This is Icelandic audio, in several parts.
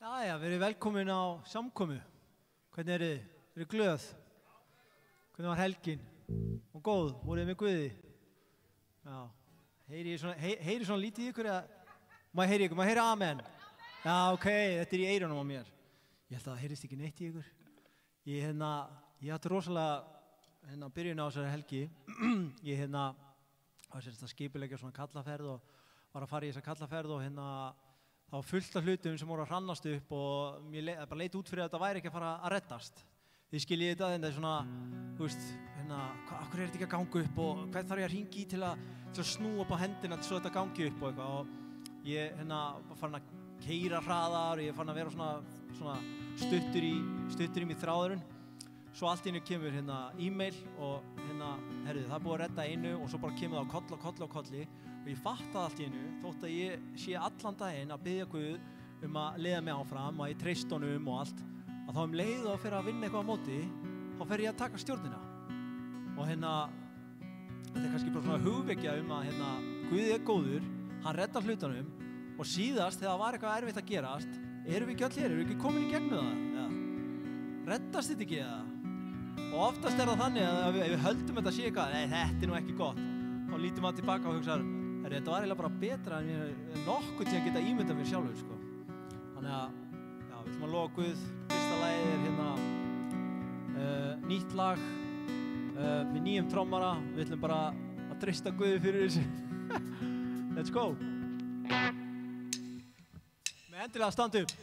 Jæja, verið velkomin á samkomu. Hvernig eru þið? Eru glöð? Hvernig var helgin? Og góð? Voruð þið með Guði? Já. Heyri svona lítið í ykkur eða? Má ég heyri ykkur? Má ég heyri amen? Já, ok, þetta er í eyrunum á mér. Ég held að það heyrist ekki neitt í ykkur. Ég átti rosalega byrjun á þessari helgi. Ég var sérst að skipuleggja svona kallaferð og var að fara í þessa kallaferð og það var fullt af hlutum sem voru að hrannast upp og mér bara leit út fyrir að þetta væri ekki að fara að reddast. Þið skiljið þetta, en það er svona, þú veist, af hverju er þetta ekki að ganga upp og hvað þarf ég að hringi í til að snúa upp á hendina til svo þetta gangi upp og eitthvað. Og ég var farin að keyra hraðar og ég fann að vera svona stuttur í mig þráðurinn. Svo allt í einu kemur e-mail og herðu, það er búið að redda einu og svo bara kemur það á kolli og ég fattaði allt í einu, þótt að ég sé allan daginn að biðja Guð að leiða mig áfram, að ég treysti honum og allt, að þá leið og fyrir að vinna eitthvað á móti, þá fer ég að taka stjórnina. Og þetta er kannski bara svona hugvekja að Guð er góður, hann reddar hlutunum og síðast þegar það var eitthvað erfitt að gerast, erum við ekki allir, erum við ekki komin í gegnum það? Ja. Reddast þetta ekki eða? Og oftast er það þannig að ef við höldum þetta sé eitthvað, nei þetta er nú ekki gott, þá lítum maður tilbaka og hugsaður, þetta var eiginlega bara betra en ég nokkuð til að geta ímyndað mér sjálfur, sko. Þannig að, já, við ætlum að lofa Guð. Fyrsta lagið er nýtt lag með nýjum trommara. Við ætlum bara að treysta Guði fyrir þessu. Let's go. Með endilega að standa upp.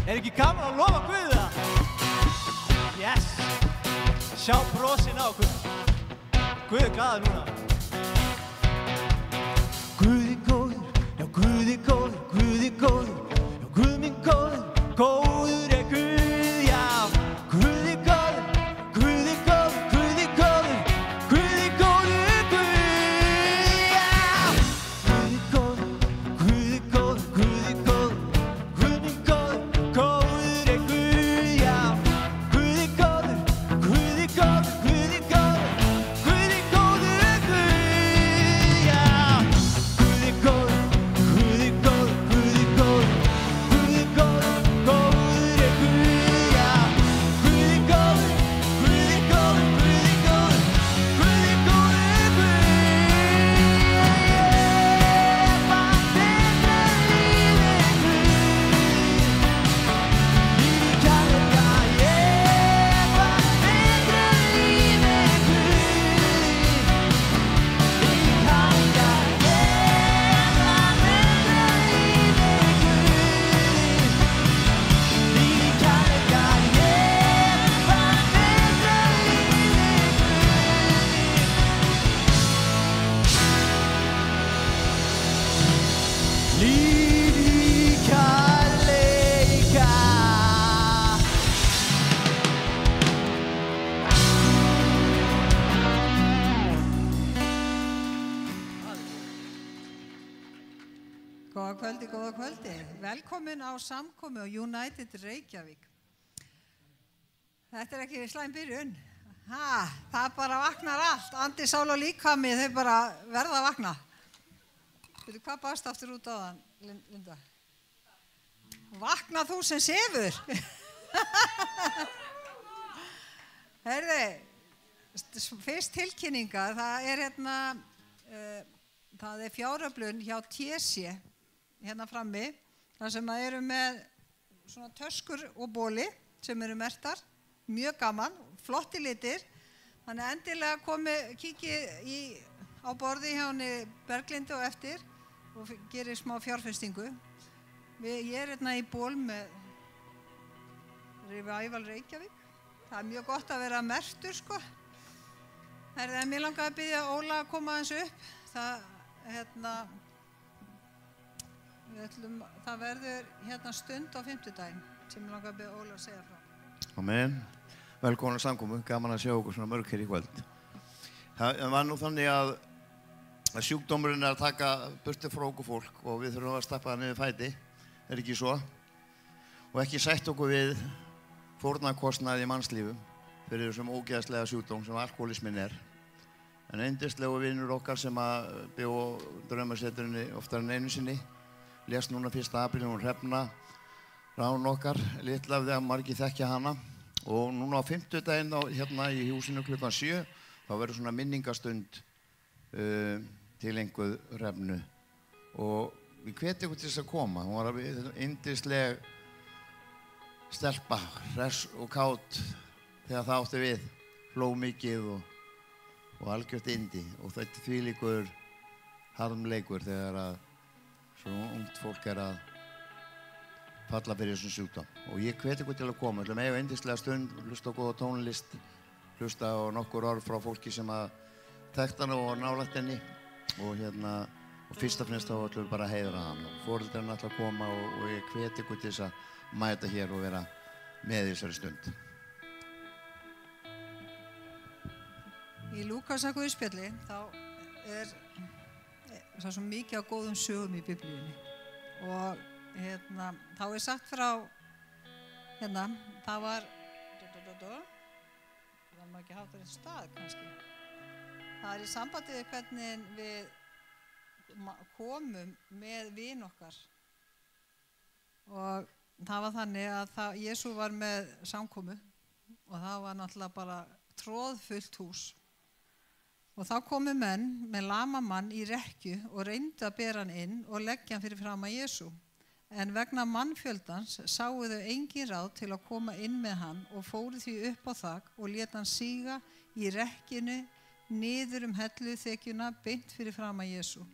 Er ekki gaman að lofa Guði það? Yes! Sjá brosin á okkur. Guð er glaður núna. Guð er góður, já Guð er góður, Guð er góður, já Guð minn góður, góður er Guð, já. Guð er góður, Guð er góður, Guð er góður, Góða kvöldi. Velkomin á samkomu á United Reykjavík. Þetta ekki slæm byrjun. Það bara vaknar allt. Andi, sál og líkami, þau bara verða að vakna. Veitu, hvað baðst aftur út á þann, Linda? Vakna þú sem sefur. Herði, fyrst tilkynninga, það er fjáröflun hjá TC hérna frammi, þar sem eru með svona töskur og bóli sem eru merktar, mjög gaman, flotti litir, þannig endilega kíkið á borði hjá henni Berglindi og eftir og gerir smá fjárfestingu. Ég hérna í ból með Revival Reykjavík, það er mjög gott að vera merktur sko. Herði, mér langaði að biðja Óla að koma aðeins upp, það verður hérna stund á fimmtudaginn sem ég langar að biðja Óla að segja frá. Amen. Velkomin á samkomu, gaman að sjá okkur svona mörg hér í kvöld. Það var nú þannig að sjúkdómurinn er að taka burtu frá okkur fólk og við þurfum að stappa það niður fæti, ekki svo? Og ekki sætt okkur við fórnarkostnað í mannslífum fyrir þessum ógeðslega sjúkdóm sem alkohólisminn er. En yndislegu vinur okkar sem að bjó á Draumasetrinu oftar en einu sinni, lést núna 1. apríl, hún Hrefna Rán okkar, litla af því að margir þekkja hana. Og núna á fimmtudaginn hérna í húsinu klukkan 7, þá verður svona minningastund tileinkuð Hrefnu. Og við hvetjum ykkur til þess að koma, hún var yndisleg stelpa, hress og kát þegar það átti við, hló mikið og algjört yndi og þetta þvílíkur harmleikur þegar að svo ungt fólk er að falla fyrir þessum sjúkdóm. Og ég hveti ykkur til að koma, við eiga yndislega stund, hlusta á góða tónlist, hlusta á nokkur orð frá fólki sem að þekkta hana og nálægt henni og fyrst og fremst þá ætlum við bara að heiðra hann. Foreldrarnir ætla að koma og ég hveti ykkur til þess að mæta hér og vera með í þessari stund. Í Lúkasarguðspjalli þá er svo mikið á góðum sögum í Biblíunni og þá er sagt frá það var maður ekki haft þetta stað kannski. Það er í sambandi við hvernig við komum með vin okkar og það var þannig að Jesú var með samkomu og það var náttúrulega bara troðfullt hús. Og þá komu menn með lamamann í rekkju og reyndu að bera hann inn og leggja hann fyrir fram að Jesú. En vegna mannfjöldans sáu þau engin ráð til að koma inn með hann og fóru því upp á þak og lét hann síga í rekkjunni niður hellu þekjuna beint fyrir fram að Jesú.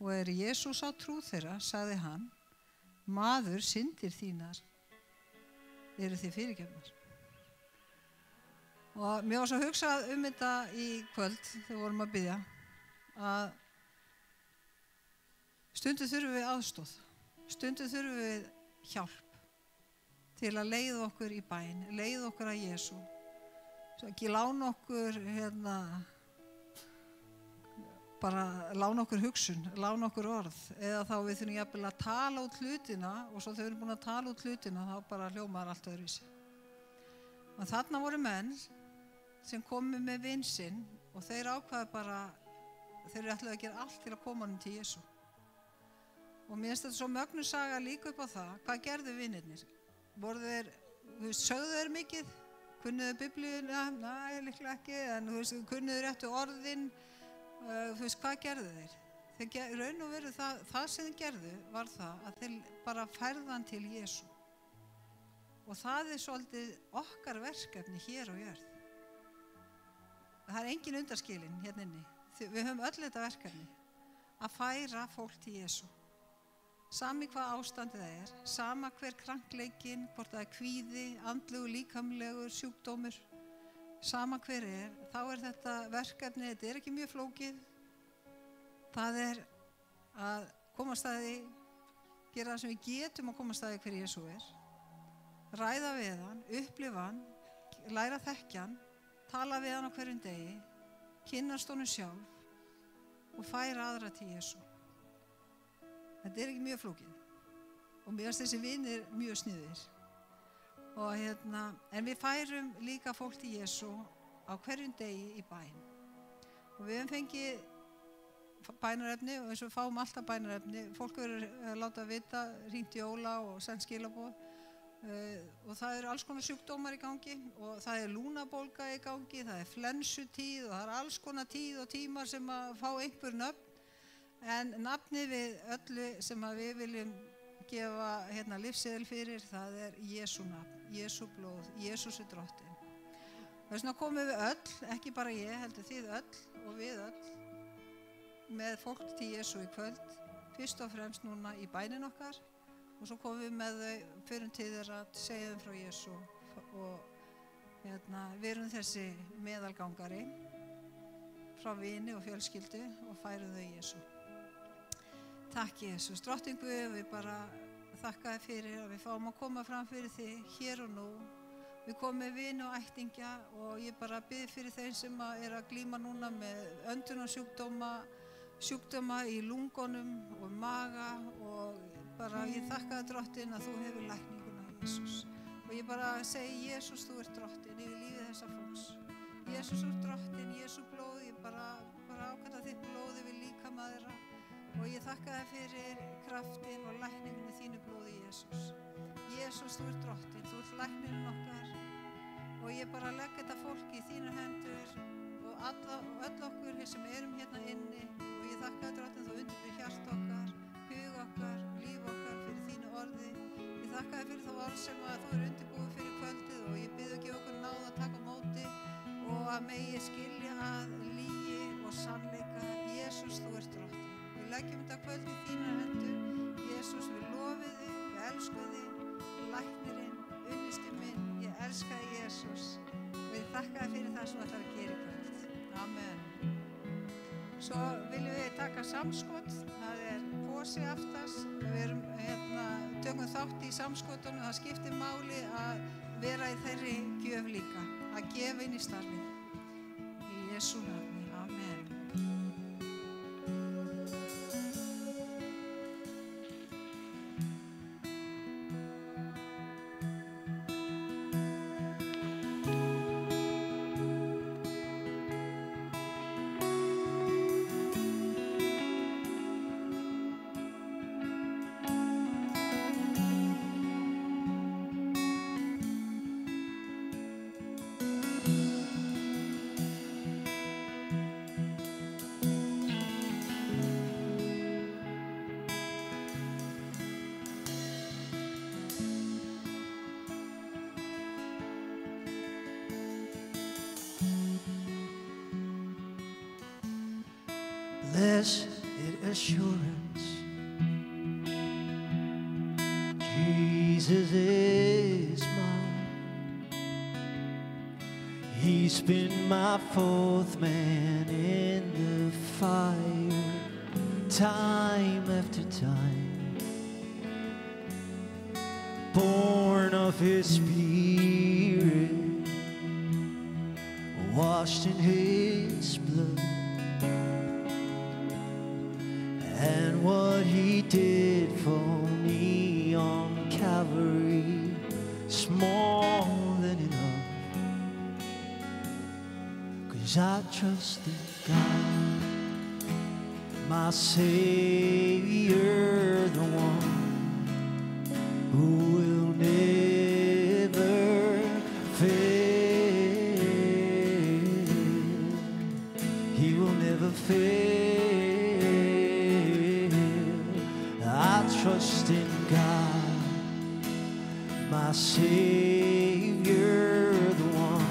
Og Jesú sá trú þeirra, sagði hann, maður, syndir þínar eru þið fyrirgefnar. Og mér var svo hugsað þetta í kvöld þegar við vorum að biðja að stundum þurfum við aðstoð, stundum þurfum við hjálp til að leiða okkur í bæn, leiða okkur að Jesú. Svo ekki lána okkur bara lána okkur hugsun, lána okkur orð eða þá við þurfum jafnvel að tala út hlutina og svo þegar við erum búin að tala út hlutina þá bara hljómar allt öðruvísi. Og þarna voru menn sem komu með vin sinn og þeir ákvaðu bara, þeir ætluðu að gera allt til að koma honum til Jesú. Og mér finnst þetta svo mögnuð saga líka upp á það, hvað gerðu vinirnir? Voru þeir, sögðu þeir mikið? Kunnuðu Biblíuna? Næ, líklega ekki, en kunnuðu réttu orðin? Hvað gerðu þeir? Þeir raun og veru það sem þeir gerðu var það að þeir bara færðu hann til Jesú. Og það er svolítið okkar verkefni hér á jörð. Það er engin undanskilin hérna inni. Við höfum öll þetta verkefni að færa fólk til Jesú. Sami hvað ástandið það er, sama hver krankleikinn, hvort það er kvíði, andlegur, líkamlegur, sjúkdómur, sama hver þá er þetta verkefni, þetta er ekki mjög flókið. Það er að komast að því, gera það sem við getum að komast að því hver Jesú er. Ræða við hann, upplifa hann, læra að þekkja hann, tala við hann á hverjum degi, kynnast honum sjálf og færa aðra til Jesú. Þetta ekki mjög flókið. Og mér finnst þessi vinir mjög sniðir. Og en við færum líka fólk til Jesú á hverjum degi í bæn. Og við höfum fengið bænarefni og eins og við fáum alltaf bænarefni. Fólk verður láta vita, hringt í Óla og send skilaboð. Og það eru alls konar sjúkdómar í gangi og það lúnabólga í gangi, það flensutíð og það alls konar tíð og tímar sem að fá einhver nöfn. En nafnið við öllu sem að við viljum gefa lífseðil fyrir, það Jesú nafn, Jesú blóð, Jesús drottinn. Þess vegna komum við öll, ekki bara ég, heldur þið öll og við öll, með fólk til Jesú í kvöld, fyrst og fremst núna í bænin okkar og svo komum við með þau fyrir til þeirra að segja þeim frá Jesú og við erum þessi meðalgangari frá vini og fjölskyldu og færum þau Jesú. Takk Jesús, drottinn Guð, við bara þakka þér fyrir að við fáum að koma fram fyrir þig hér og nú. Við komum með vini og ættingja og ég bara bið fyrir þeim sem að glíma núna með öndunarjúkdóma í lungunum og maga og bara ég þakka þér drottinn að þú hefur lækninguna Jesús. Og ég bara segi Jesús, þú ert drottinn yfir lífið þessa fólks. Jesús, þú ert drottinn, Jesú blóð, ég bara ákalla þitt blóð yfir líkama þeirra. Og ég þakka þér fyrir kraftin og lækningunni þínu blóði, Jesús. Jesús, þú ert drottinn, þú ert læknirinn okkar. Og ég bara legg þetta fólk í þínar hendur og öll okkur sem erum hérna inni. Og ég þakka þér drottinn, þú undirbýr hjart okkar, hug okkar, líf okkar fyrir þínu orði. Ég þakka þér fyrir þá orð sem að þú undirbúið fyrir kvöldið og ég bið að gefa okkur náð að taka á móti og að megi skilja að lygi og sannleika. Jesús, þú ert drottinn. Við leggjum þetta kvöld í þínar hendur. Jesús, við lofum þig, við elskum þig, læknirinn, unnusti minn, ég elska þig, Jesús. Við þakka þig fyrir það sem þú ætlar að gera í kvöld. Amen. Svo viljum við taka samskot, það posi aftast. Við erum tökum þátt í samskotunum, það skiptir máli að vera í þeirri gjöf líka, að gefa inn í starfið. Í Jesú nafni, amen. Blessed assurance, Jesus is mine. He's been my fourth man in the fire, time after time. Born of His Spirit, washed in His blood. And what He did for me on Calvary is more than enough. 'Cause I trust in God, my Savior, the one who will never fail. He will never fail. Trust in God, my Savior, the one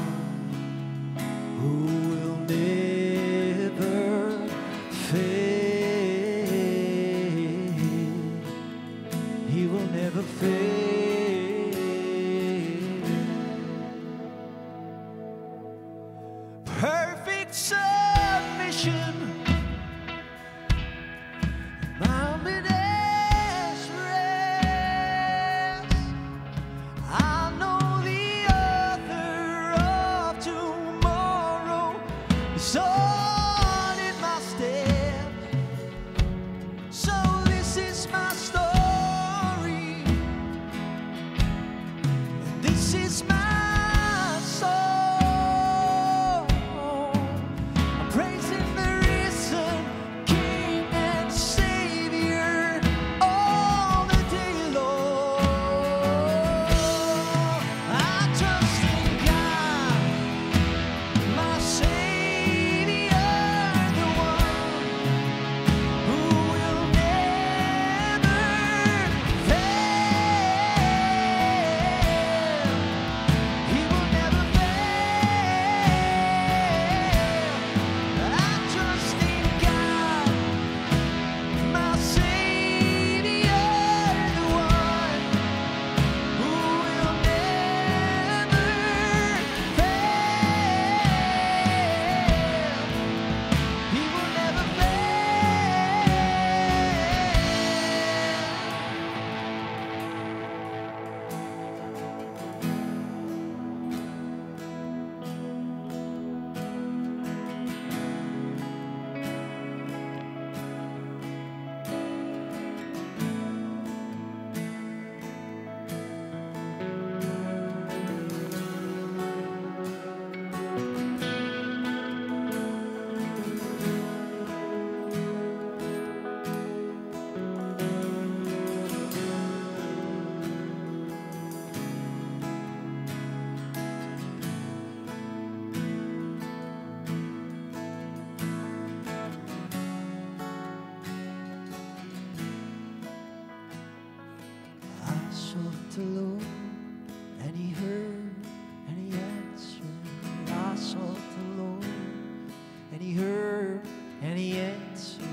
who will never fail. He will never fail. Perfect submission. So this is my the Lord, and he heard, and he answered. I sought the Lord, and he heard, and he answered.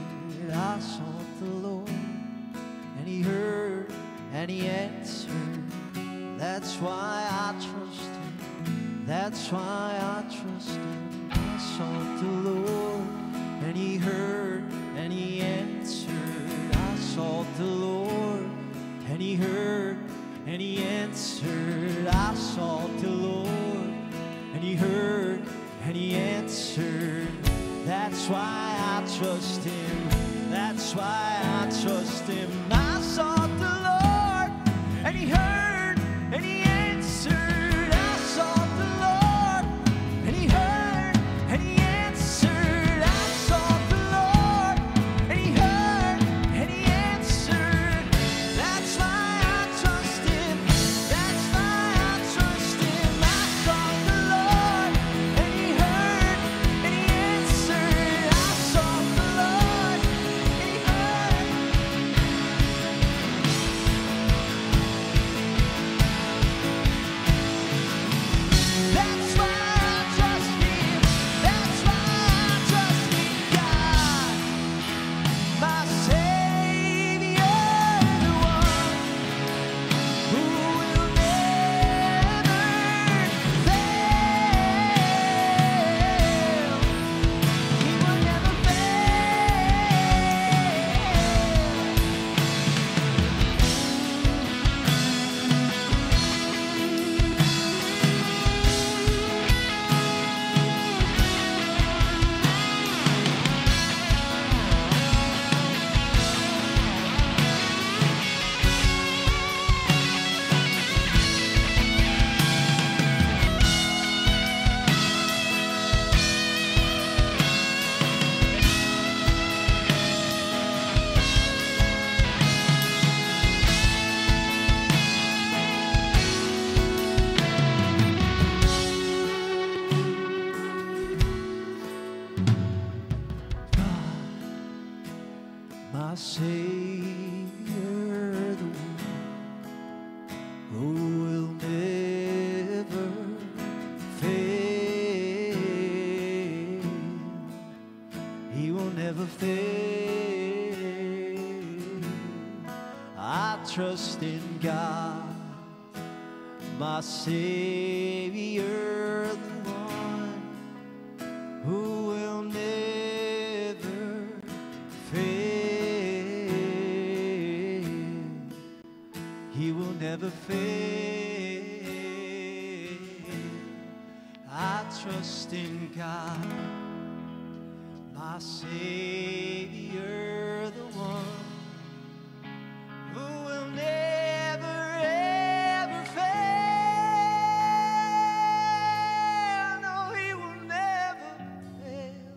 I sought the Lord, and he heard, and he answered. That's why I trust him. That's why I trust him. I sought the Lord, and he heard, and he answered. I sought the Lord, and he heard, and he answered. I sought the Lord, and he heard, and he answered. That's why I trust him. That's why I trust him. I sought the Lord, and he heard, and he answered. I sought the Lord, and he heard, and he answered. I sought the Lord, and he heard, and he answered. That's why I trust him. That's why I trust him. I sought the Lord, and he heard, and he answered. I sought the Lord, and he heard. That's why I trust him. That's why I trust in God, my Savior, the one who will never fail. He will never fail. My Savior, the one who will never fail. He will never fail. I trust in God, my Savior, the one who will never fail. He will never fail. I trust in God, my Savior, the one who will never ever fail. No, he will never fail.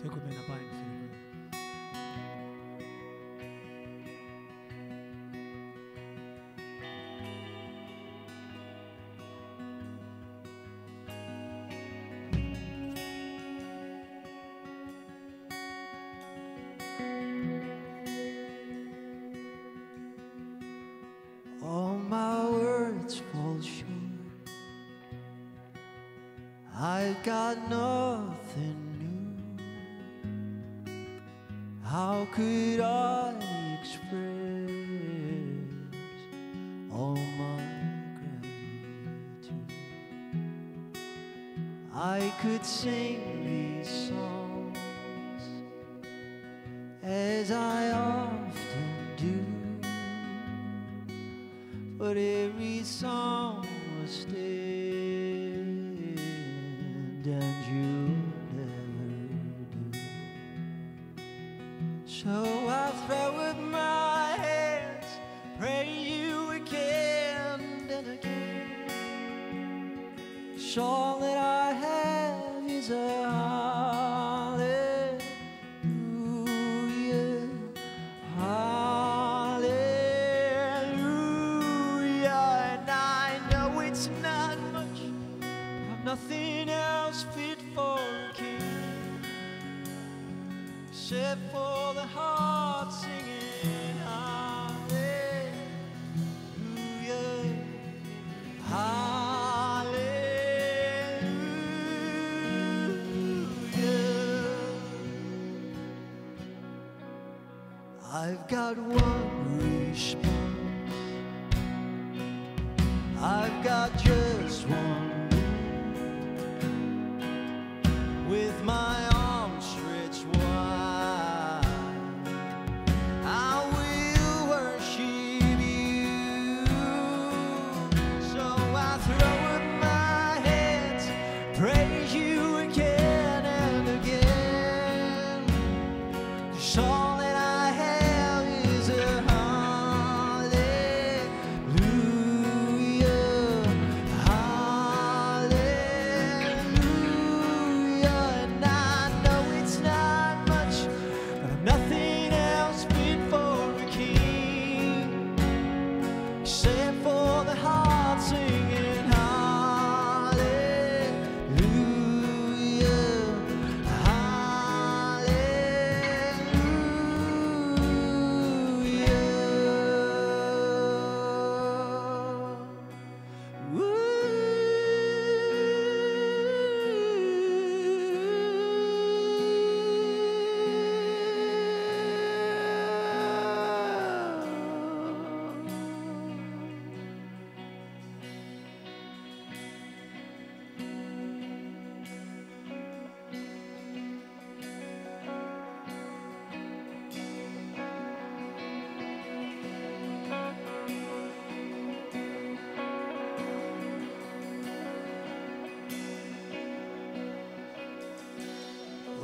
Tökum eina bæn fyrir Guð. All my words fall short. I've got nothing new. How could I express all my gratitude? I could sing these songs as I often do, but every song will stand, and you'll never do. So I throw up my hands, pray you again and again. 'Cause all that I have is a hallelujah, hallelujah. And I know it's not much, I've nothing else fit for a king, except for the heart singing hallelujah, hallelujah. I've got one response, I've got just one move, with my arms stretched wide, I will worship you. So I throw up my hands, praise you again and again. 'Cause all that I have is a hallelujah, hallelujah. And I know it's not much, but I'm nothing else fit for a king, except for the heart singing hallelujah, hallelujah.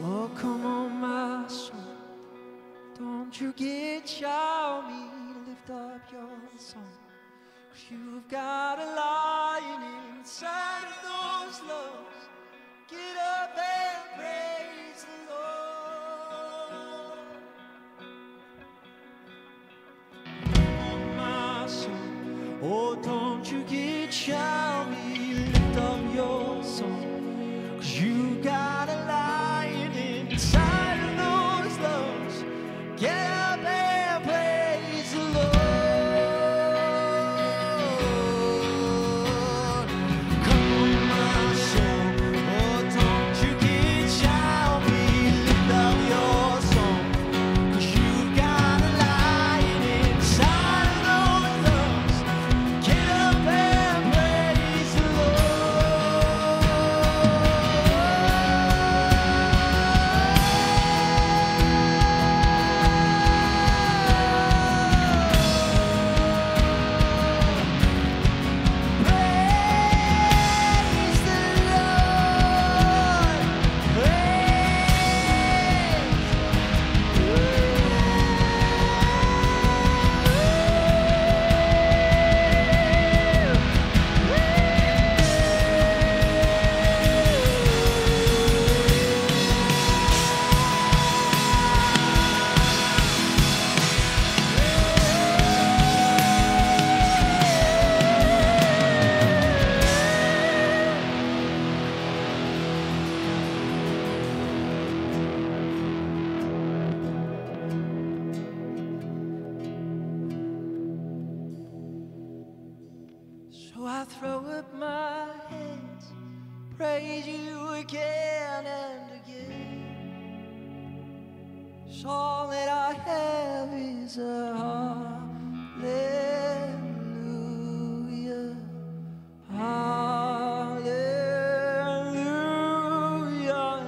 Oh, come on, my soul, don't you get shy me, lift up your song. 'Cause you've got a lion inside of those lungs. Get up and praise the Lord. Come on, my soul, oh, don't you get shy me, lift up your song. 'Cause you got a lion inside of those lungs. Get up and praise the Lord. Come on, my soul, oh, don't you get shy me, lift up your song. 'Cause you got a lion inside of those lungs. Get up and praise the So I throw up my hands, praise you again and again. 'Cause all that I have is a hallelujah, hallelujah.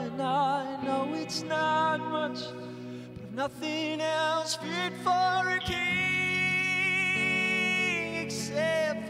And I know it's not much, but nothing else fit for a king except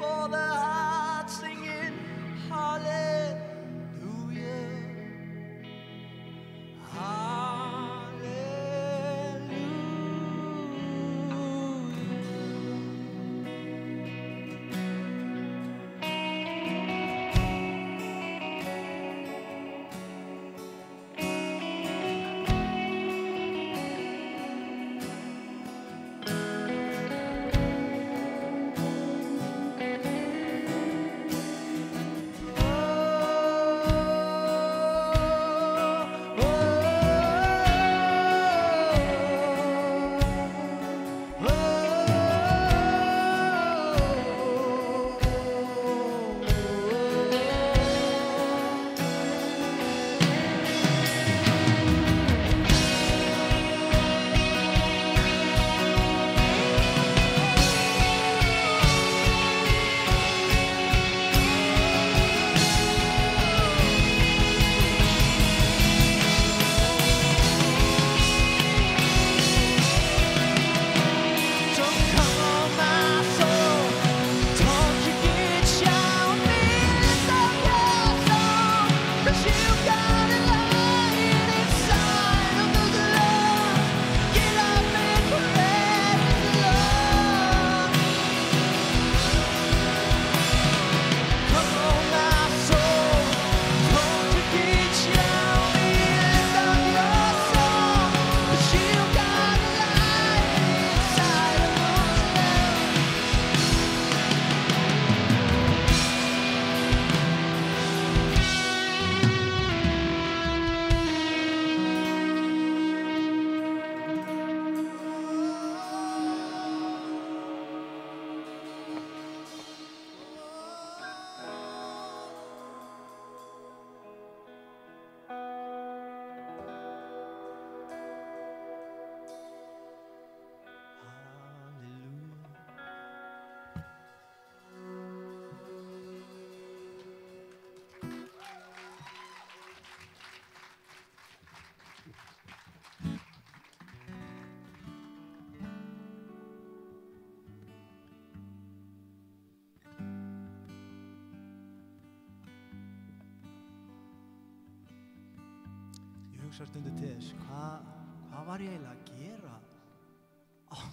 hugsa stundum til þess, hvað var ég eiginlega að gera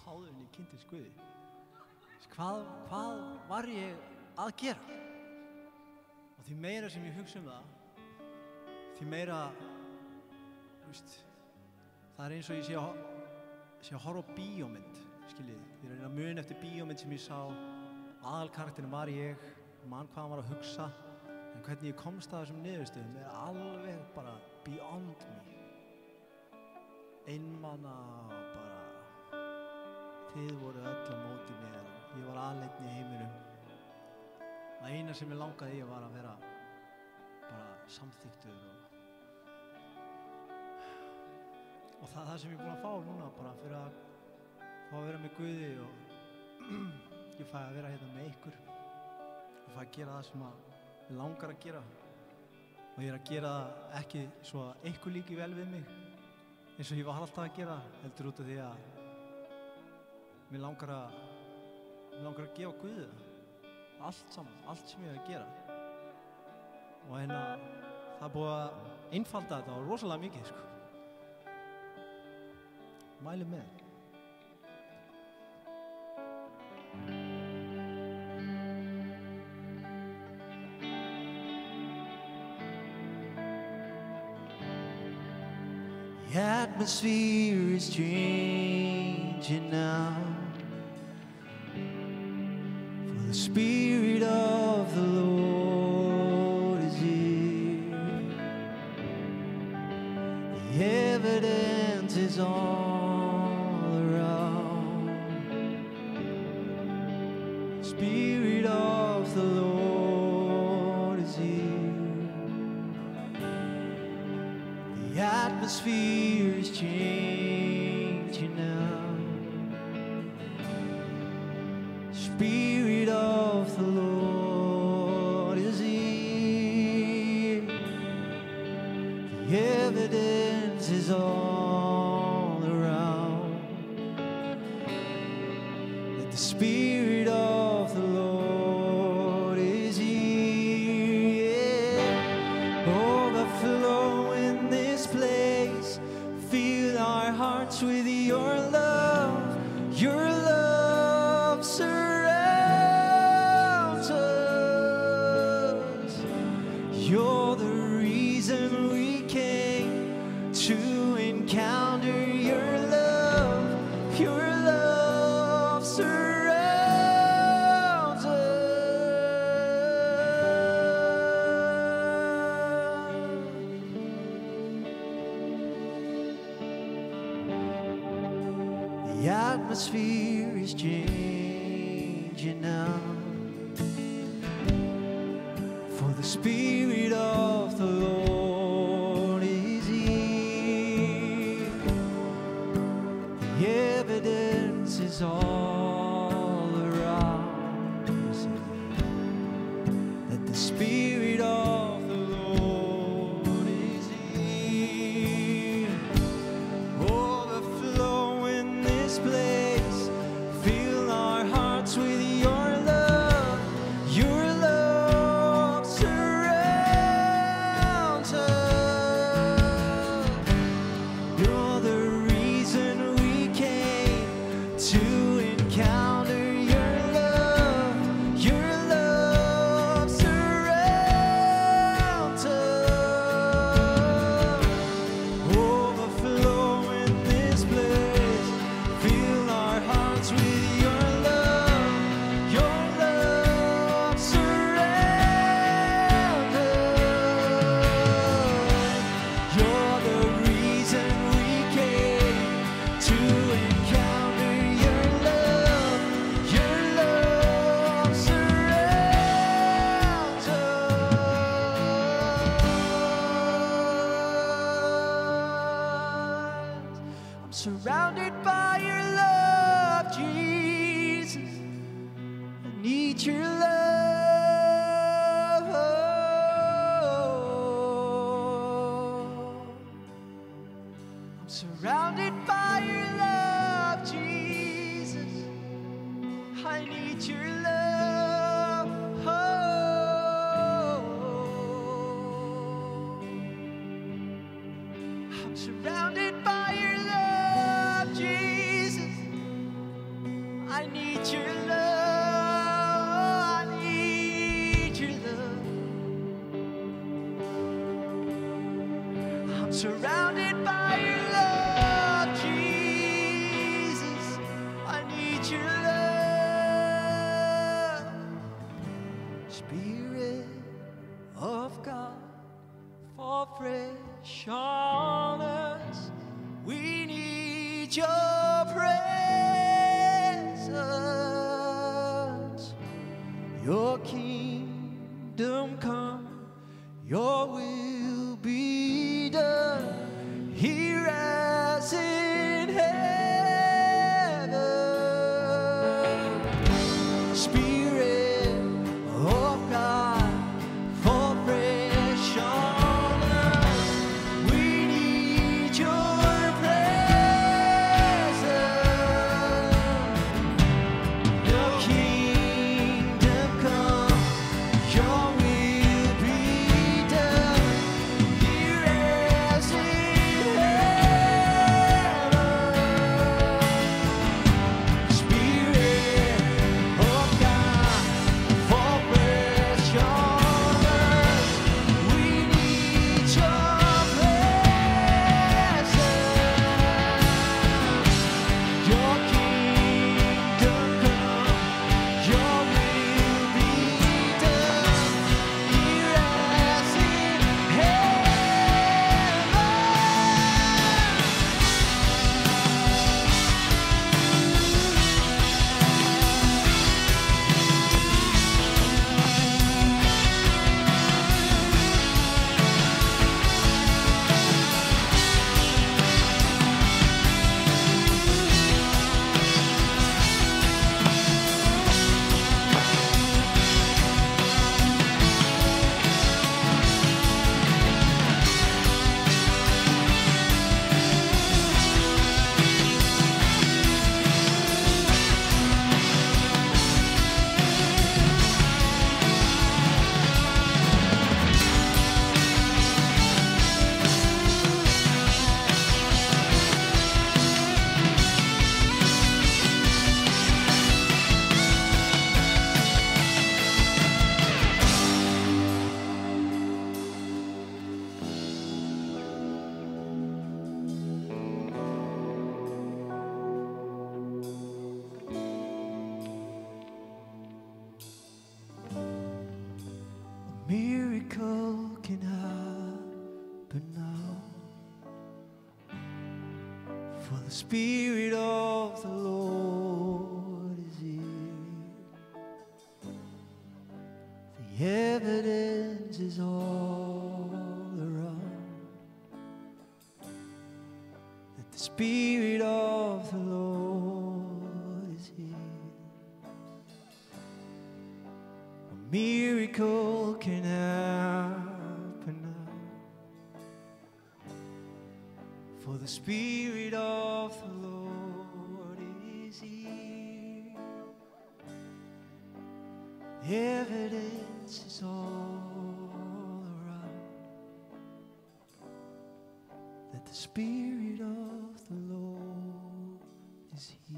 áður en ég kynntist Guði? Hvað var ég að gera? Og því meira sem ég hugsa það, því meira, það eins og ég sé að horfa á bíómynd, skiljið. Ég er að muna eftir bíómynd sem ég sá, aðalkarakterinn var ég, man hvað hann var að hugsa, en hvernig ég komst að þessum niðurstöðum alveg bara beyond me. Einmana og bara, þið voru öll á móti mér, ég var aleinn í heiminum. Það eina sem ég langaði í var að vera bara samþyktur og það sem ég er búinn að fá núna bara fyrir að fá að vera með Guði og ég fæ að vera hérna með ykkur og fæ að gera það sem að ég langar að gera og ég er að gera það ekki svo að ykkur líki vel við mig eins og ég var alltaf að gera heldur út af því að mér langar að gefa Guði það allt saman, allt sem ég er að gera og hérna það er búið að einfalda þetta og rosalega mikið sko. Mæli með. The atmosphere is changing now, for the Spirit of the Lord is here. The evidence is all around. The Spirit of the Lord is here. The atmosphere is changing now. Spirit of the Lord is here. The evidence is all around. That the Spirit of the Lord is here. Overflow in this place. Fill our hearts with your love. Your love surrounds us. You're the reason we came to encounter your love. Your love surrounds us. The atmosphere is changing now, for the Spirit of the Lord is here. The evidence is all around. That the Spirit of the Lord is here. Overflow in this place. Fill our hearts with your love. Your love surrounds us. You're the reason we came to encounter your love. Your love surrounds us. Overflow in this place. Fill our hearts with your love. Your love surrounds us. You're the reason we came to encounter your love. Your love surrounds us. I'm surrounded by your love, Jesus. I need your love. I'm surrounded by your love, Jesus. I need your love. I'm surrounded by your love, Jesus. I need your love. Spirit of God, fall fresh on us. We need your presence. Your kingdom come, your will be done here as in heaven. Spirit of God, fall fresh on us. We need your presence. Your kingdom come, your will be done here as in heaven. Spirit of God, fall fresh on us. We need your presence. Your kingdom come, your will be done here as in heaven. A miracle can happen now, for the Spirit of the Lord is here. The evidence is all around that the Spirit of the Lord is here. A miracle can happen now, for the Spirit of the Lord is here. Evidence is all around that the Spirit of the Lord is here.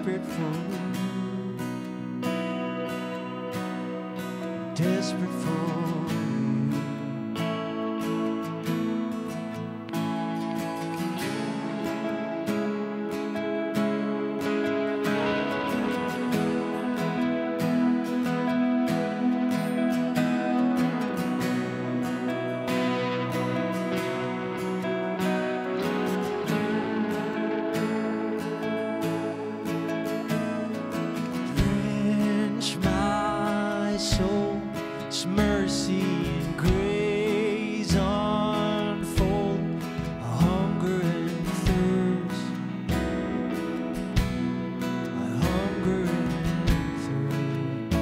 desperate for you, desperate for you. Drench my soul's mercy and grace unfold, a hunger and thirst, I hunger and thirst.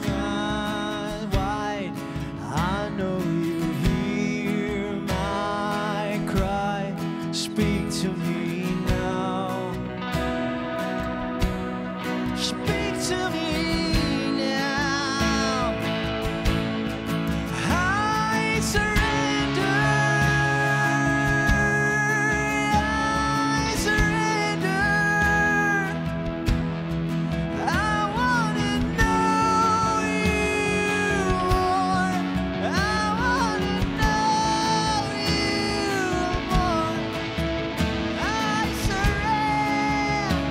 Eyes wide, I know you hear my cry. Speak to me now. Speak to me now. I surrender. I surrender. I want to know you more. I want to know you more. I surrender.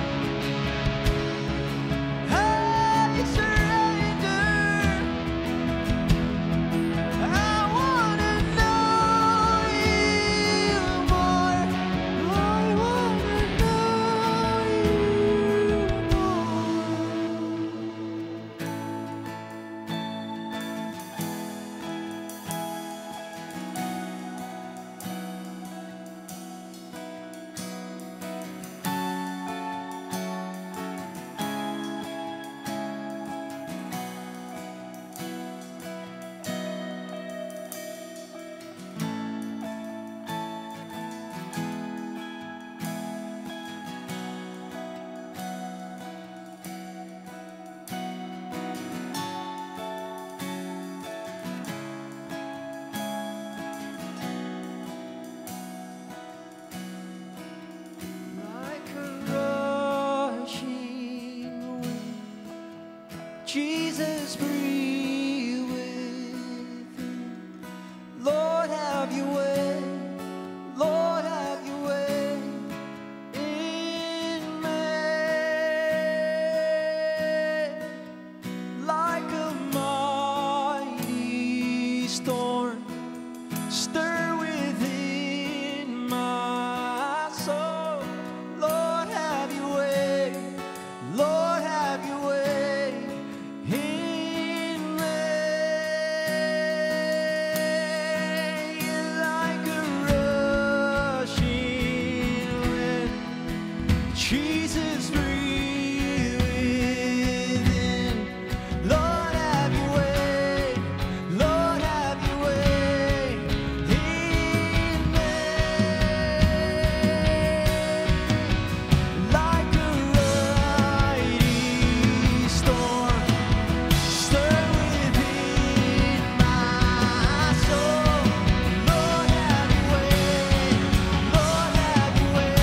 I surrender. I want to know you more. I want to like a rushing wind, Jesus, breathe within. Lord, have your way. Lord, have your way in me. Like a mighty storm, stir within my soul. Lord, have your way. Lord, have your way in me. Like a rushing wind, Jesus, breathe within. Lord, have your way. Lord, have your way in me. Like a mighty storm, stir within my soul. Lord, have your way. Lord, have your way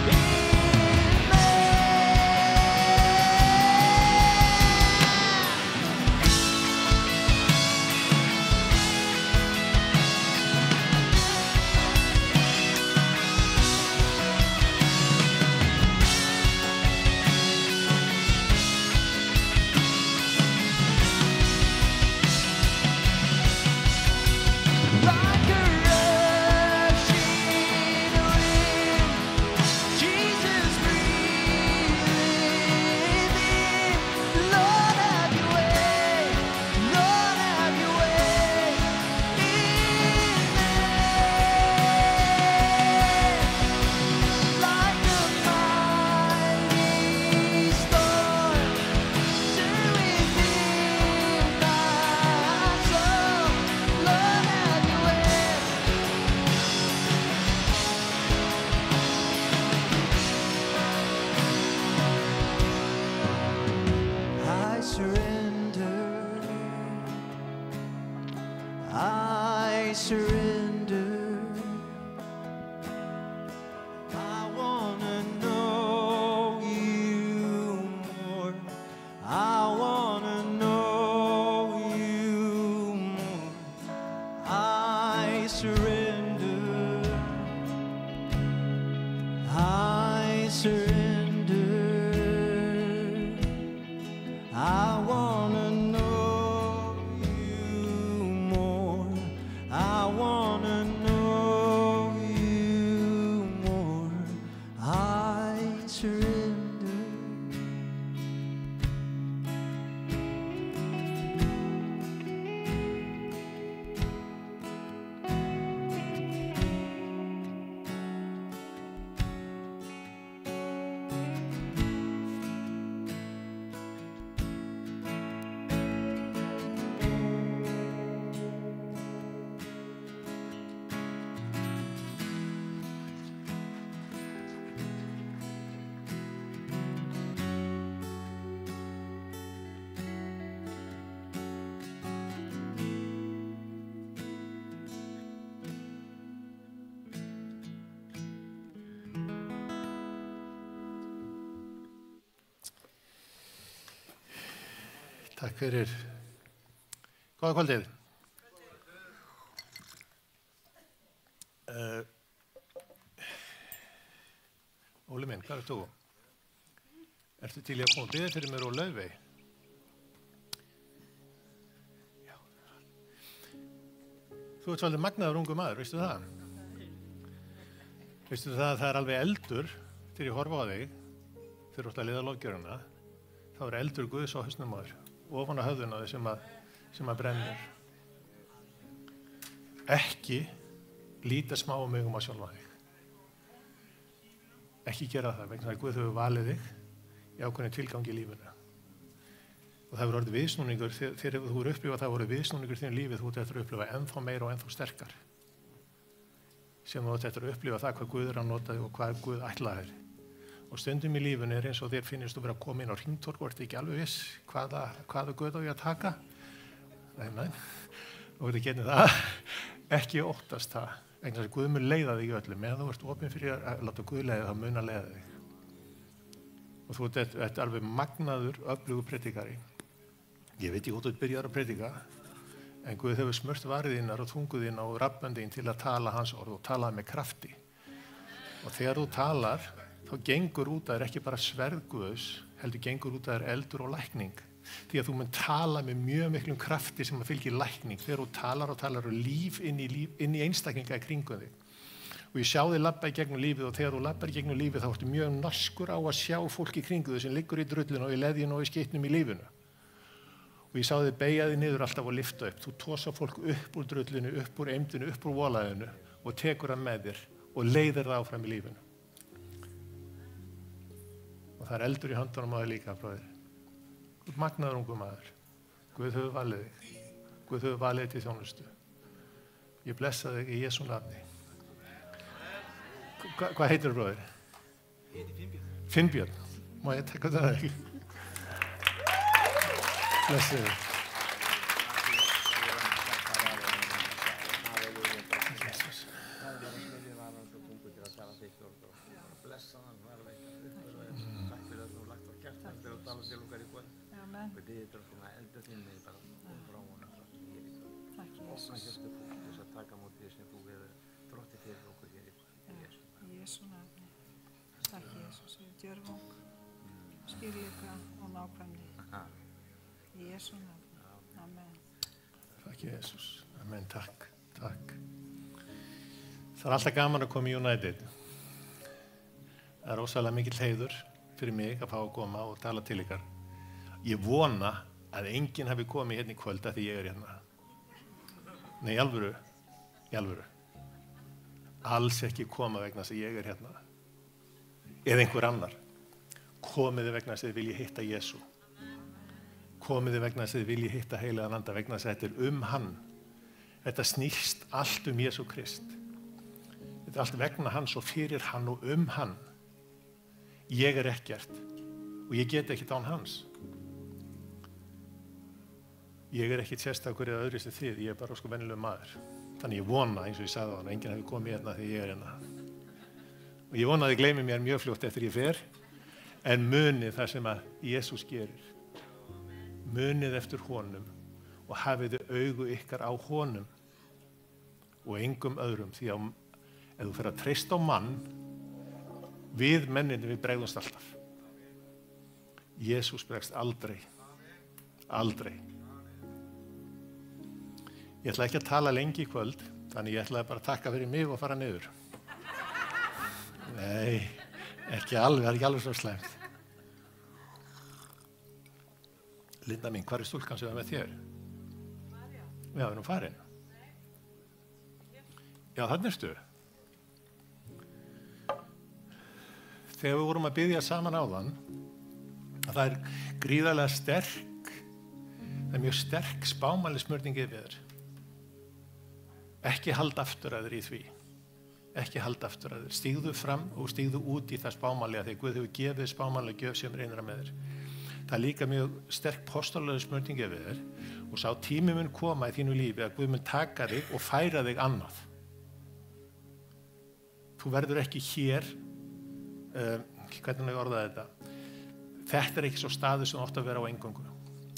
in me. Like a rushing wind, Jesus, breathe within. Lord, have your way. Lord, have your way in me. Like a mighty storm, stir within my soul. Lord, have your way. I surrender. I surrender. surrender. I surrender. I wanna know you more. I wanna know you more. I surrender. Takk fyrir. Góða kvöldið. Óli minn, hvað ert þú? Ertu til í að koma og biðja fyrir mér úr Laufey? Já. Þú ert svolítið magnaður ungu maður, veistu það? Veistu það að það er alveg eldur þegar ég horfa á þig, þegar þú ert að leiða lofgjöruna, þá er eldur Guðs á hausnum á þér, ofan á höfðun á þér sem að brennur. Ekki líta smá um mig að sjálfa þig. Ekki gera það, vegna að Guð hefur valið þig í ákveðnum tilgangi í lífinu. Og það hefur orðið viðsnúningur, þegar þú eru upplifað það voru viðsnúningur þínu lífið, þú ert eftir að upplifa ennþá meira og ennþá sterkar. Sem þú ert eftir að upplifa það hvað Guð er að nota þig og hvað Guð ætlaði þér. Og stundum í lífinu er eins og þér finnist þú vera að koma inn á hringtorg og ert ekki alveg viss hvaða Guð á ég að taka. Nei, og þetta getur það, ekki óttast það. Vegna þess að Guð mun leiða þig í öllu, meðan þú ert opinn fyrir að láta Guð leiða, þá mun að leiða þig. Og þú ert alveg magnaður, öflugur predikari. Ég veit ekki hvort þú byrjar að predika, en Guð hefur smurt varðinnar og tunguðina og rabböndin til að tala hans orð og tala með krafti. Og þegar þú talar, þá gengur út að þér ekki bara sverð Guðs, heldur gengur út að þér eldur og lækning. Því að þú mun tala með mjög miklum krafti sem að fylgir lækning. Þegar þú talar líf inn í einstaklinga í kringum þig. Og ég sjá þig labba í gegnum lífið og þegar þú labbar í gegnum lífið þá ertu mjög norskur á að sjá fólk í kringum þig sem liggur í drullinu og í leðjunu og í skitnum í lífinu. Og ég sá þig beygja þig niður alltaf og lyfta upp. Þú tosa fólk upp úr drullinu, upp úr eymdinu, upp úr volaðinu og tekur það með þér og leiðir það áfram í lífinu. Og það er eldur í höndunum á þig líka, bróðir. Þú ert magnaður ungu maður. Guð hefur valið þig. Guð hefur valið þig til þjónustu. Ég blessa þig í Jesú nafni. Hvað heitir þú, bróðir? Ég heiti Finnbjörn. Finnbjörn. Má ég taka það ekki? Blessa þig. Djörfung, skýrleika og nákvæmni. Í Jesú nafni. Amen. Takk Jesús. Amen, takk. Það er alltaf gaman að koma í United. Það er ósæðlega mikill heiður fyrir mig að fá að koma og tala til ykkar. Ég vona að enginn hafi komið hérna í kvöld að því ég er hérna. Nei, í alvöru. Alls ekki koma vegna þess að ég er hérna. Eða einhver annar. Komiði vegna þess að þið vilji hitta Jesú. Komiði vegna þess að þið vilji hitta heilagan anda vegna þess að þetta er hann. Þetta snýst allt Jesú Krist. Þetta er allt vegna hans og fyrir hann og hann. Ég er ekkert og ég get ekkert án hans. Ég er ekkert sérstakur eða öðru sem þið, ég er bara venjulegur maður. Þannig ég vona, eins og ég sagði á hann, enginn hefur komið hérna því ég er hérna. Og ég vona að þið gleymi mér mjög fljótt eftir ég fer, en munið það sem að Jesús gerir. Munið eftir honum og hafið augu ykkar á honum og engum öðrum, því að ef þú fer að treysta á mann, við menninni við bregðumst alltaf. Jesús bregst aldrei. Ég ætla ekki að tala lengi í kvöld, þannig ég ætlaði bara að takka fyrir mig og fara niður. Nei, ekki alveg, það er ekki alveg svo slæmt. Linda mín, hvar er stúlkan sem var með þér? Já, við erum farin. Já, þarna ertu. Þegar við vorum að biðja saman áðan, að það er gríðarlega sterk, það er mjög sterk spámæli smörning yfir þér. Ekki halda aftur að þér í því. Ekki halda aftur að þér. Stígðu fram og stígðu út í það spámæli, þegar Guð hefur gefið spámæli gjöf sem reynir að með þér. Það er líka mjög sterk postulega smörning yfir þér og sá tími mun koma í þínu lífi að Guð mun taka þig og færa þig annað. Þú verður ekki hér, hvernig ég orðaði þetta, þetta er ekki svo staður sem átt að vera á eingöngu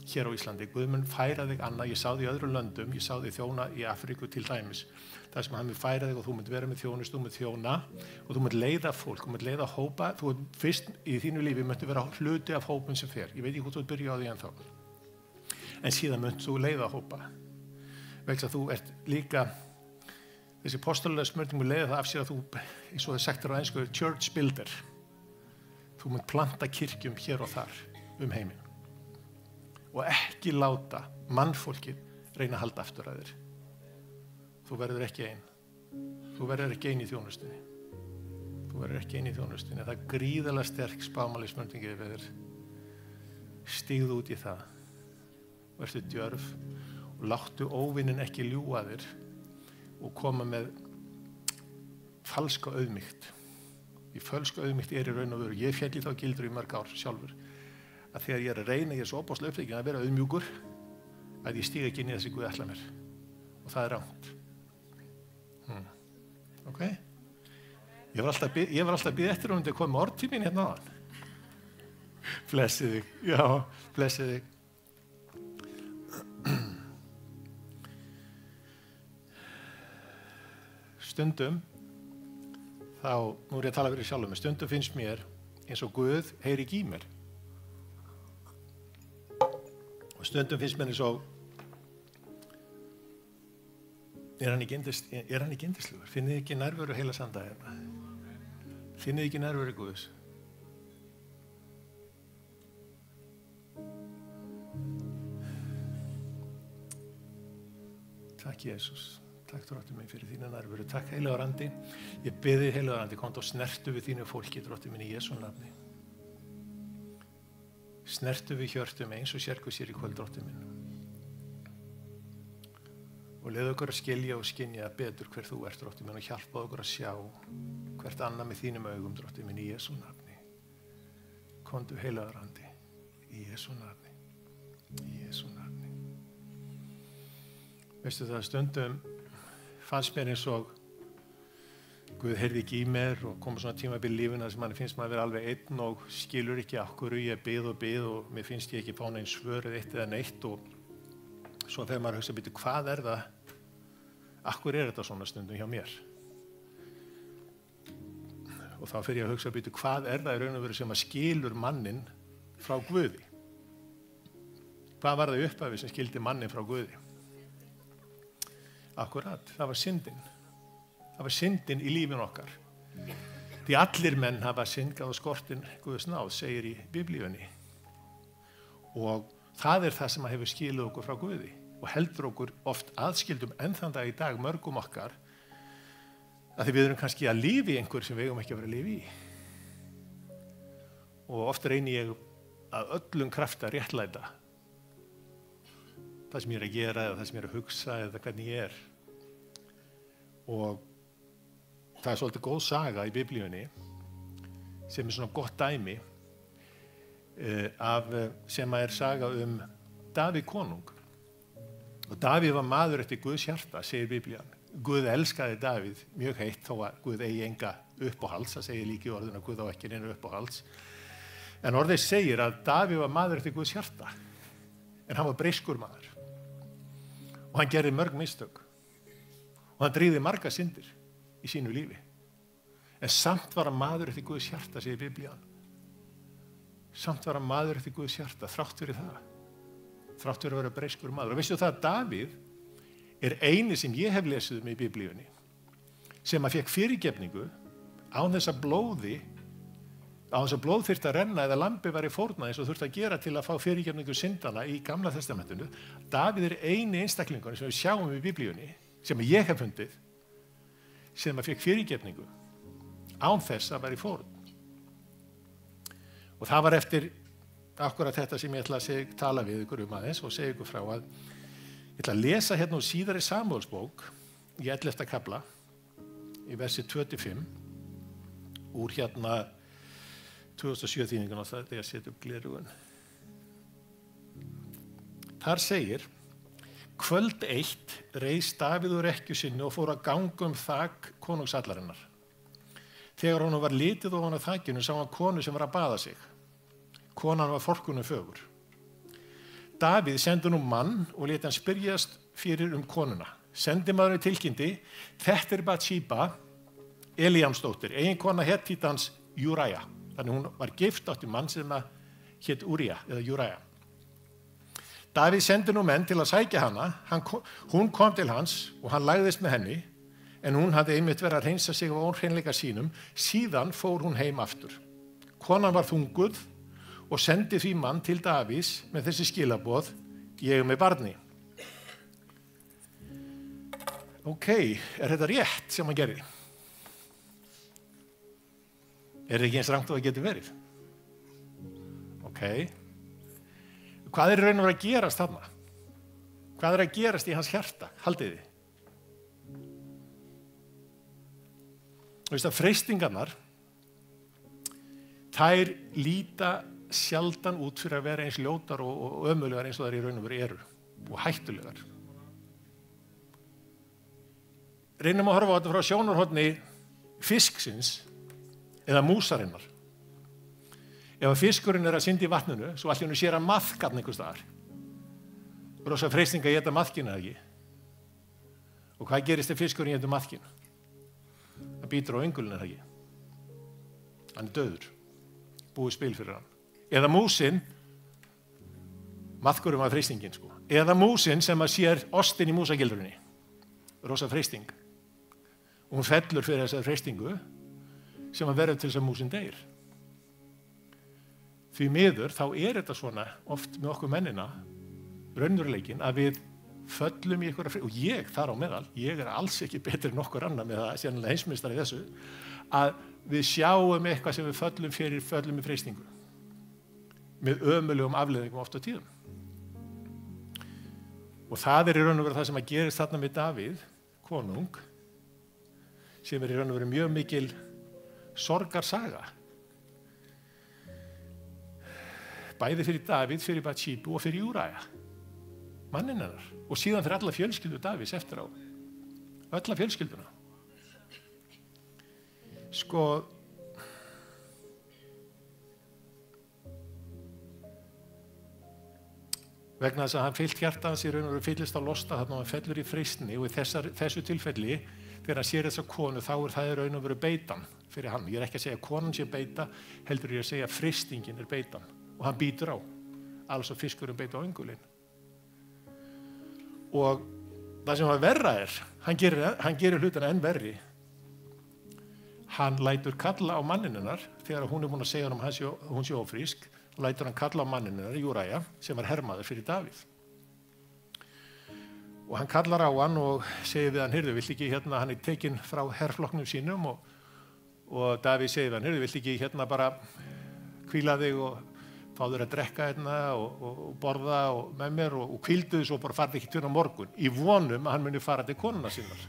hér á Íslandi. Guð mun færa þig annað, ég sá því í öðrum löndum, ég sá því þjóna í Afríku til dæmis, þar sem hann mun færa þig og þú mun vera með þjónust, þú mun þjóna og þú mun leiða fólk, þú mun leiða hópa, þú fyrst í þínu lífi möntu vera hluti af hópum sem fer, ég veit ekki hvort þú byrja á því ennþá, en síðan möntu þú leiða hópa, vegna þú ert líka, þessi postulega smörning mun leiða það af sér að þú, eins og það sagt á ensku, church builder, þú mun planta kirkjum hér og þar heiminn og ekki láta mannfólkið reyna að halda aftur að þér. Þú verður ekki ein. Þú verður ekki ein í þjónustunni. Þú verður ekki ein í þjónustunni. Það er gríðarlega sterk spámæli smörningi yfir þér. Stígðu út í það. Vertu djörf og láttu óvinnin ekki ljúga þér og koma með falska auðmýkt. Í falska auðmýkt í raun og veru. Ég féll í þá gildru í mörg ár sjálfur. Að þegar ég er að reyna, ég er svo opaslega upptekinn að vera auðmjúkur, að ég stíga ekki inn í þessi Guð ætla mér. Og það er rangt. Ok? Ég var alltaf að bíða eftir að koma orð til mín hérna áðan. Blessi þig. Já, blessi þig. Stundum, þá, nú er ég að tala fyrir sjálfum, stundum finnst mér eins og Guð heyri ekki í mér. Og stundum finnst mér eins og er hann ekki yndislegur? Finnið þið ekki nærveru heila sanda hérna? Finnið þið ekki nærveru Guðs? Takk Jesús, takk Drottinn minn fyrir þína nærveru, takk heilagur andi. Ég bið þig heilagur andi, komdu og snertu við þínu fólki, Drottinn minn í Jesú nafni. Snertu við hjörtum eins og sérku sér í kvöld, Drottinn minn. Og leiðu okkur að skilja og skynja betur hver þú ert, Drottinn minn, og hjálpa okkur að sjá hvert annað með þínum augum, Drottinn minn, í Jesú nafni. Komdu heilagur andi, í Jesú nafni, í Jesú nafni. Veistu það, stundum fannst mér eins og Guð heyrði ekki í mér og koma svona tímabil í lífuna sem manni finnst maður að vera alveg einn og skilur ekki af hverju ég bið og mér finnst ég ekki fá neins svör eða eitt eða neitt og svo þegar maður hugsa býtu hvað er það, af hverju er þetta svona stundum hjá mér? Og þá fer ég að hugsa býtu hvað er það í raun og veru sem að skilur mannin frá Guði? Hvað var það í upphafi sem skildi mannin frá Guði? Akkurat, það var syndin. Það var syndin í lífin okkar. Því allir menn hafa syndgað og skortin Guðs náð, segir í Biblíunni. Og það er það sem hefur skilið okkur frá Guði og heldur okkur oft aðskildum enn þann dag í dag mörgum okkar að því við erum kannski að lifa í einhver sem við eigum ekki að vera að lifa í. Og oft reyni ég að öllum krafti að réttlæta það sem ég er að gera eða það sem ég er að hugsa eða hvernig ég er. Og það er svolítið góð saga í Biblíunni sem er svona gott dæmi sem er saga Davíð konung. Og Davíð var maður eftir Guðs hjarta, segir Biblían. Guð elskaði Davíð mjög heitt þó að Guð eigi enga uppáhalds, það segir líka í orðinu að Guð á ekki neina uppáhalds. En orðið segir að Davíð var maður eftir Guðs hjarta, en hann var breyskur maður. Og hann gerði mörg mistök. og hann dríði marga syndir í sínu lífi. En samt var hann maður eftir Guðs hjarta, segir Biblían. Samt var hann maður eftir Guðs hjarta, þrátt fyrir það. Þrátt fyrir að vera breyskur maður. Og veistu það að Davíð eini sem ég hef lesið í Biblíunni sem að fekk fyrirgefningu án þess að blóð þyrfti að renna eða lambi væri fórnað eins og þurfti að gera til að fá fyrirgefningu syndana í Gamla testamentinu. Davíð eini einstaklingur sem við sjáum í Biblíunni, sem ég hef fundið, sem að fekk fyrirgefningu án þess að væri fórn. Og það var eftir akkurat þetta sem ég ætla að tala við ykkur aðeins og segja ykkur frá að ég ætla að lesa hérna úr síðari Samúelsbók í 11. kafla í versi 25 úr hérna 2007 þýðingun á það þegar ég setja upp gleraugun. Þar segir: Kvöld eitt reis Davíð úr rekkju sinni og fór að ganga þak konungsallarinnar. Þegar honum var litið ofan á þakinu sá hann konu sem var að baða sig. Konan var forkunum fögur. Davíð sendi nú mann og lét hann spyrjast fyrir konuna. Sendimaðurinn tilkynnti: Þetta Batsíba, Elíamsdóttir, eiginkona Hettítans Júraja. Þannig hún var gift átti mann sem hét Úría eða Júraja. Davíð sendi nú menn til að sækja hana. Hún kom til hans og hann lagðist með henni, en hún hafði einmitt verið að hreinsa sig á óhreinleika sínum. Síðan fór hún heim aftur. Konan var þunguð og sendi því mann til Davíðs með þessi skilaboð: Ég með barni. Ok, þetta rétt sem hann gerði? Ekki eins rangt og það getur verið? Ok. Hvað í raun og veru að gerast þarna? Hvað að gerast í hans hjarta? Haldið þið? Þú veist að freistingarnar, þær líta sjaldan út fyrir að vera eins ljótar og ömurlegar eins og þær í raun og veru eru og hættulegar. Reynum að horfa á þetta frá sjónarhorni fisksins eða músarinnar. Ef að fiskurinn að synda í vatninu, svo allt í einu sér að maðkarn einhvers staðar. Rosa freisting að éta maðkina eða ekki. Og hvað gerist ef fiskurinn étur maðkin? Það bítur á öngulinn eða ekki. Hann dauður. Búið spil fyrir hann. Eða músin, maðkurinn var freistingin sko. Eða músin sem að sér ostin í músagildrunni. Rosa freisting. Og hún fellur fyrir þessar freistingu sem að verður til þess að músin deyr. Því miður þá þetta svona oft með okkur mennina raunveruleikinn að við föllum í einhverja og ég þar á meðal, ég alls ekki betri en okkur annað með það, sérlega heimsmeistari í þessu, að við sjáum eitthvað sem við föllum í freistingu með ömurlegum afleiðingum oft á tíðum. Og það í raun og veru það sem að gerist þarna með Davíð, konung, sem í raun og veru mjög mikil sorgarsaga. Bæði fyrir Davíð, fyrir Batsíbu og fyrir Júraja, manninn hennar. Og síðan fyrir alla fjölskyldu Davíðs eftir á. Alla fjölskylduna. Sko, vegna þess að hann fyllt hjarta hans í raun og veru fyllist á losta þarna og hann fellur í freistni og í þessu tilfelli þegar hann sér þessa konu þá það í raun og veru beitan fyrir hann. Ég ekki að segja að konan sé beita, heldur ég að segja að freistingin beitan og hann bítur á, alls og fiskurinn beita á öngulinn. Og það sem að verra hann gerir hlutina enn verri. Hann lætur kalla á manninn hennar þegar hún búin að segja hann hún sé ófrísk, lætur hann kalla á manninn hennar, Júraja, sem var hermaður fyrir Davíð. Og hann kallar á hann og segir við hann: Heyrðu, vilt ekki hérna, hann tekinn frá herflokknum sínum og Davíð segir við hann: Heyrðu, vilt ekki hérna bara hvíla þig og fá þér að drekka hérna og borða og með mér og hvíldu þig svo bara farði ekki til á morgun í vonum að hann muni fara til konuna sinnar.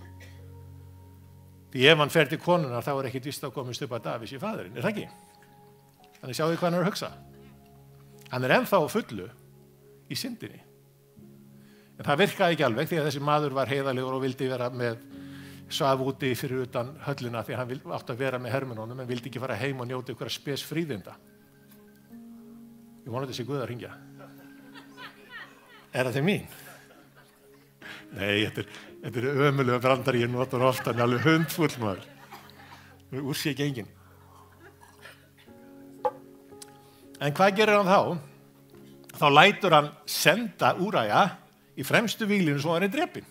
Því ef hann fer til konunar þá ekkert víst að komast upp að Davíðs í faðirinn, það ekki? Þannig sjáðu hvað hann að hugsa. Hann ennþá á fullu í syndinni. En það virkaði ekki alveg því að þessi maður var heiðarlegur og vildi vera með svaf úti fyrir utan höllina því að hann átti að vera með hermennunum en vildi ekki fara heim og njóta ykkur spes fríðinda. Ég vona þessi Guð að hringja. Það til mín? Nei, þetta er ömulega brandari, ég notar ofta, en alveg hundfull maður. Úr sé ekki enginn. En hvað gerir hann þá? Þá lætur hann senda Úraja í fremstu víglínu svo hann er drepinn.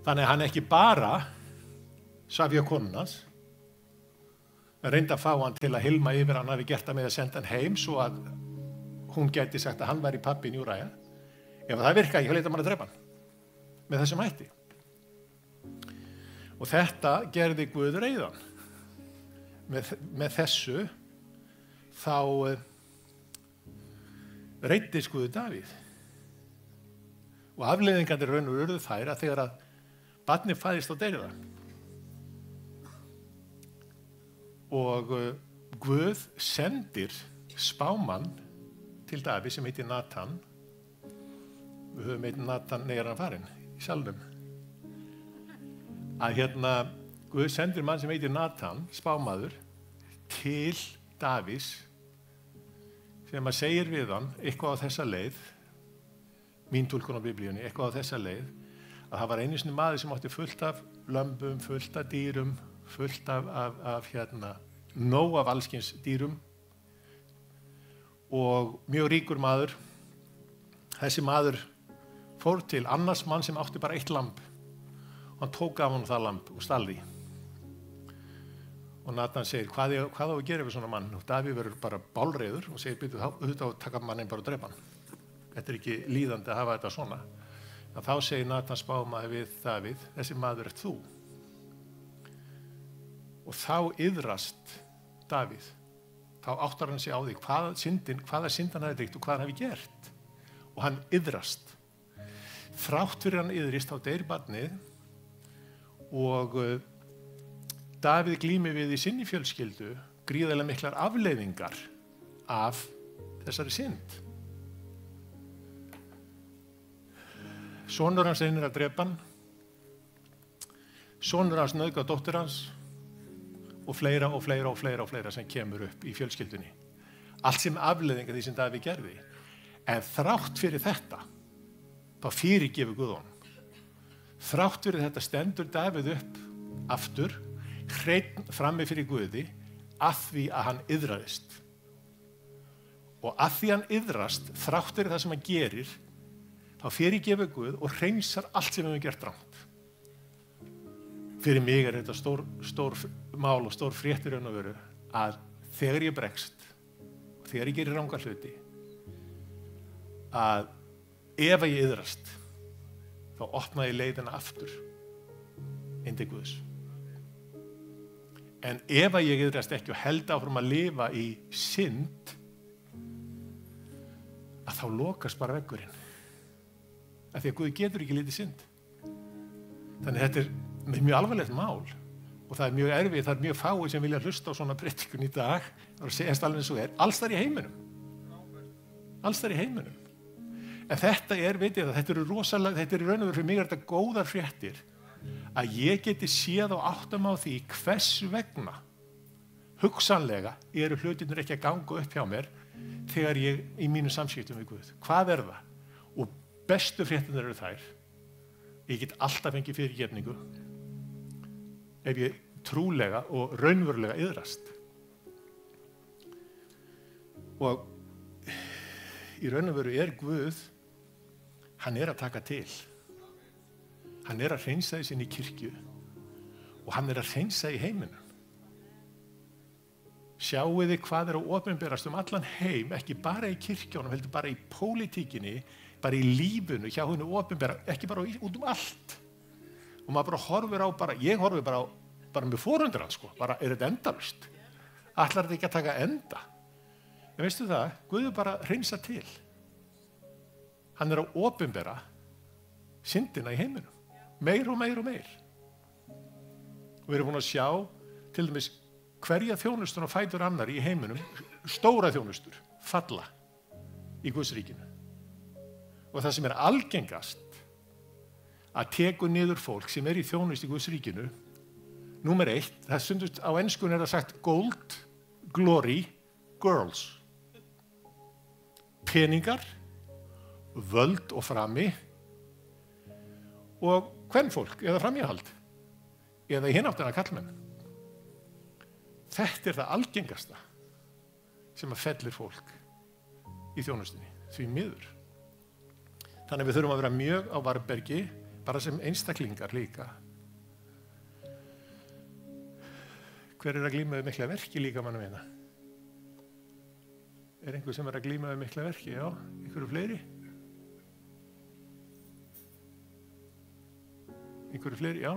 Þannig að hann ekki bara Safía konunans, reyndi að fá hann til að hilma yfir hann hafi gert það með að senda hann heim svo að hún gæti sagt að hann væri pabbinn Úraja. Ef það virkaði ekki, þá leita hann að drepa hann með þessum hætti. Og þetta gerði Guð reiðan. Með þessu þá reiddist Guð Davíð. Og afleiðingarnir raun og urðu þær að þegar að barnið fæðist á deyra. Og Guð sendir spámann til Davíð sem heitir Natan. Við höfum heitir Natan neðan farinn í salnum. Að Guð sendir mann sem heitir Natan, spámaður, til Davíðs sem að segir við hann eitthvað á þessa leið, mín túlkun á Biblíunni, eitthvað á þessa leið, að það var einu sinni maður sem átti fullt af lömbum, fullt af dýrum, fullt af nóg af allskins dýrum og mjög ríkur maður. Þessi maður fór til annars mann sem átti bara eitt lamb. Hann tók af hann það lamb og stal því. Og Natan segir, hvað á að gera við svona mann? Og Davíð verður bara bálreiður og segir, byrju, auðvitað að taka manninn bara og drepa hann. Þetta er ekki líðandi að hafa þetta svona. En þá segir Natan spámaður við Davíð, þessi maður ert þú. Og þá iðrast Davíð. Þá áttar hann sig á því hvaða synd hann hafi dreikt og hvað hann hafi gert. Og hann iðrast. Þrátt fyrir hann iðrist þá deyr barnið og Davíð glímir við í sinni fjölskyldu gríðarlega miklar afleiðingar af þessari synd. Sonur hans reynir að drepa hann, sonur hans nauðgar dóttur hans og fleira sem kemur upp í fjölskyldunni. Allt sem afleiðingar því sem Davíð gerði. En þrátt fyrir þetta, þá fyrirgefur Guð honum. Þrátt fyrir þetta stendur Davíð upp aftur, hreinn frammi fyrir Guði, að því að hann iðraðist. Og að því hann iðrast, þrátt fyrir það sem hann gerir, þá fyrirgefur Guð og hreinsar allt sem við höfum gert rangt. Fyrir mig er þetta stór mál og stór fréttir raun og veru að þegar ég bregst, þegar ég gerir ranga hluti, að ef ég iðrast, þá opna ég leiðina aftur inn til Guðs. En ef ég iðrast ekki og held áfram að lifa í synd, að þá lokast bara veggurinn. Af því að Guð getur ekki litið synd. Þannig þetta er mjög alvarlegt mál og það er mjög erfið, það er mjög fáið sem vilja hlusta á svona predikun í dag og segjast alveg eins og alls þar í heiminum. Alls þar í heiminum. En þetta er, veit ég það, þetta eru rosalega, þetta er í raun og veru fyrir mig er þetta góðar fréttir að ég geti séð og áttam á því hvers vegna hugsanlega eru hlutirnir ekki að ganga upp hjá mér þegar ég í mínu samskiptum við Guð. Hvað er það? Og bestu fréttirnar eru þær. Ég get alltaf fengið fyrirgefningu ef ég trúlega og raunverulega iðrast. Og í raun og veru er Guð, hann er að taka til. Hann er að hreinsa í sinni kirkju og hann er að hreinsa í heiminum. Sjáu þið hvað er að opinberast allan heim, ekki bara í kirkjónum, heldur bara í pólitíkinni, bara í lífinu, hjá hennu opinbera, ekki bara út allt. Og maður bara horfir á, ég horfir bara með forundran, sko, bara er þetta endalaust. Ætlar þetta ekki að taka enda? En veistu það, Guð er bara að hreinsa til. Hann er að opinbera syndina í heiminum. Meir og meir og meir. Og við erum búin að sjá til dæmis hverja þjónustun og fætur annar í heiminum, stóra þjónustur, falla í Guðs ríkinu. Og það sem er algengast að teku niður fólk sem er í þjónust í Guðs ríkinu, númer 1, það stundust á enskun er það sagt gold, glory, girls. Peningar, völd og frami og kvenfólk eða framhjáhald eða í hináttina kallmenn. Þetta það algengasta sem að fellir fólk í þjónustunni, því miður. Þannig við þurfum að vera mjög á varðbergi, bara sem einstaklingar líka. Hver að glíma við mikla verki líka manna minna? Einhver sem að glíma við mikla verki? Já, einhverju fleiri? Einhverju fleiri, já.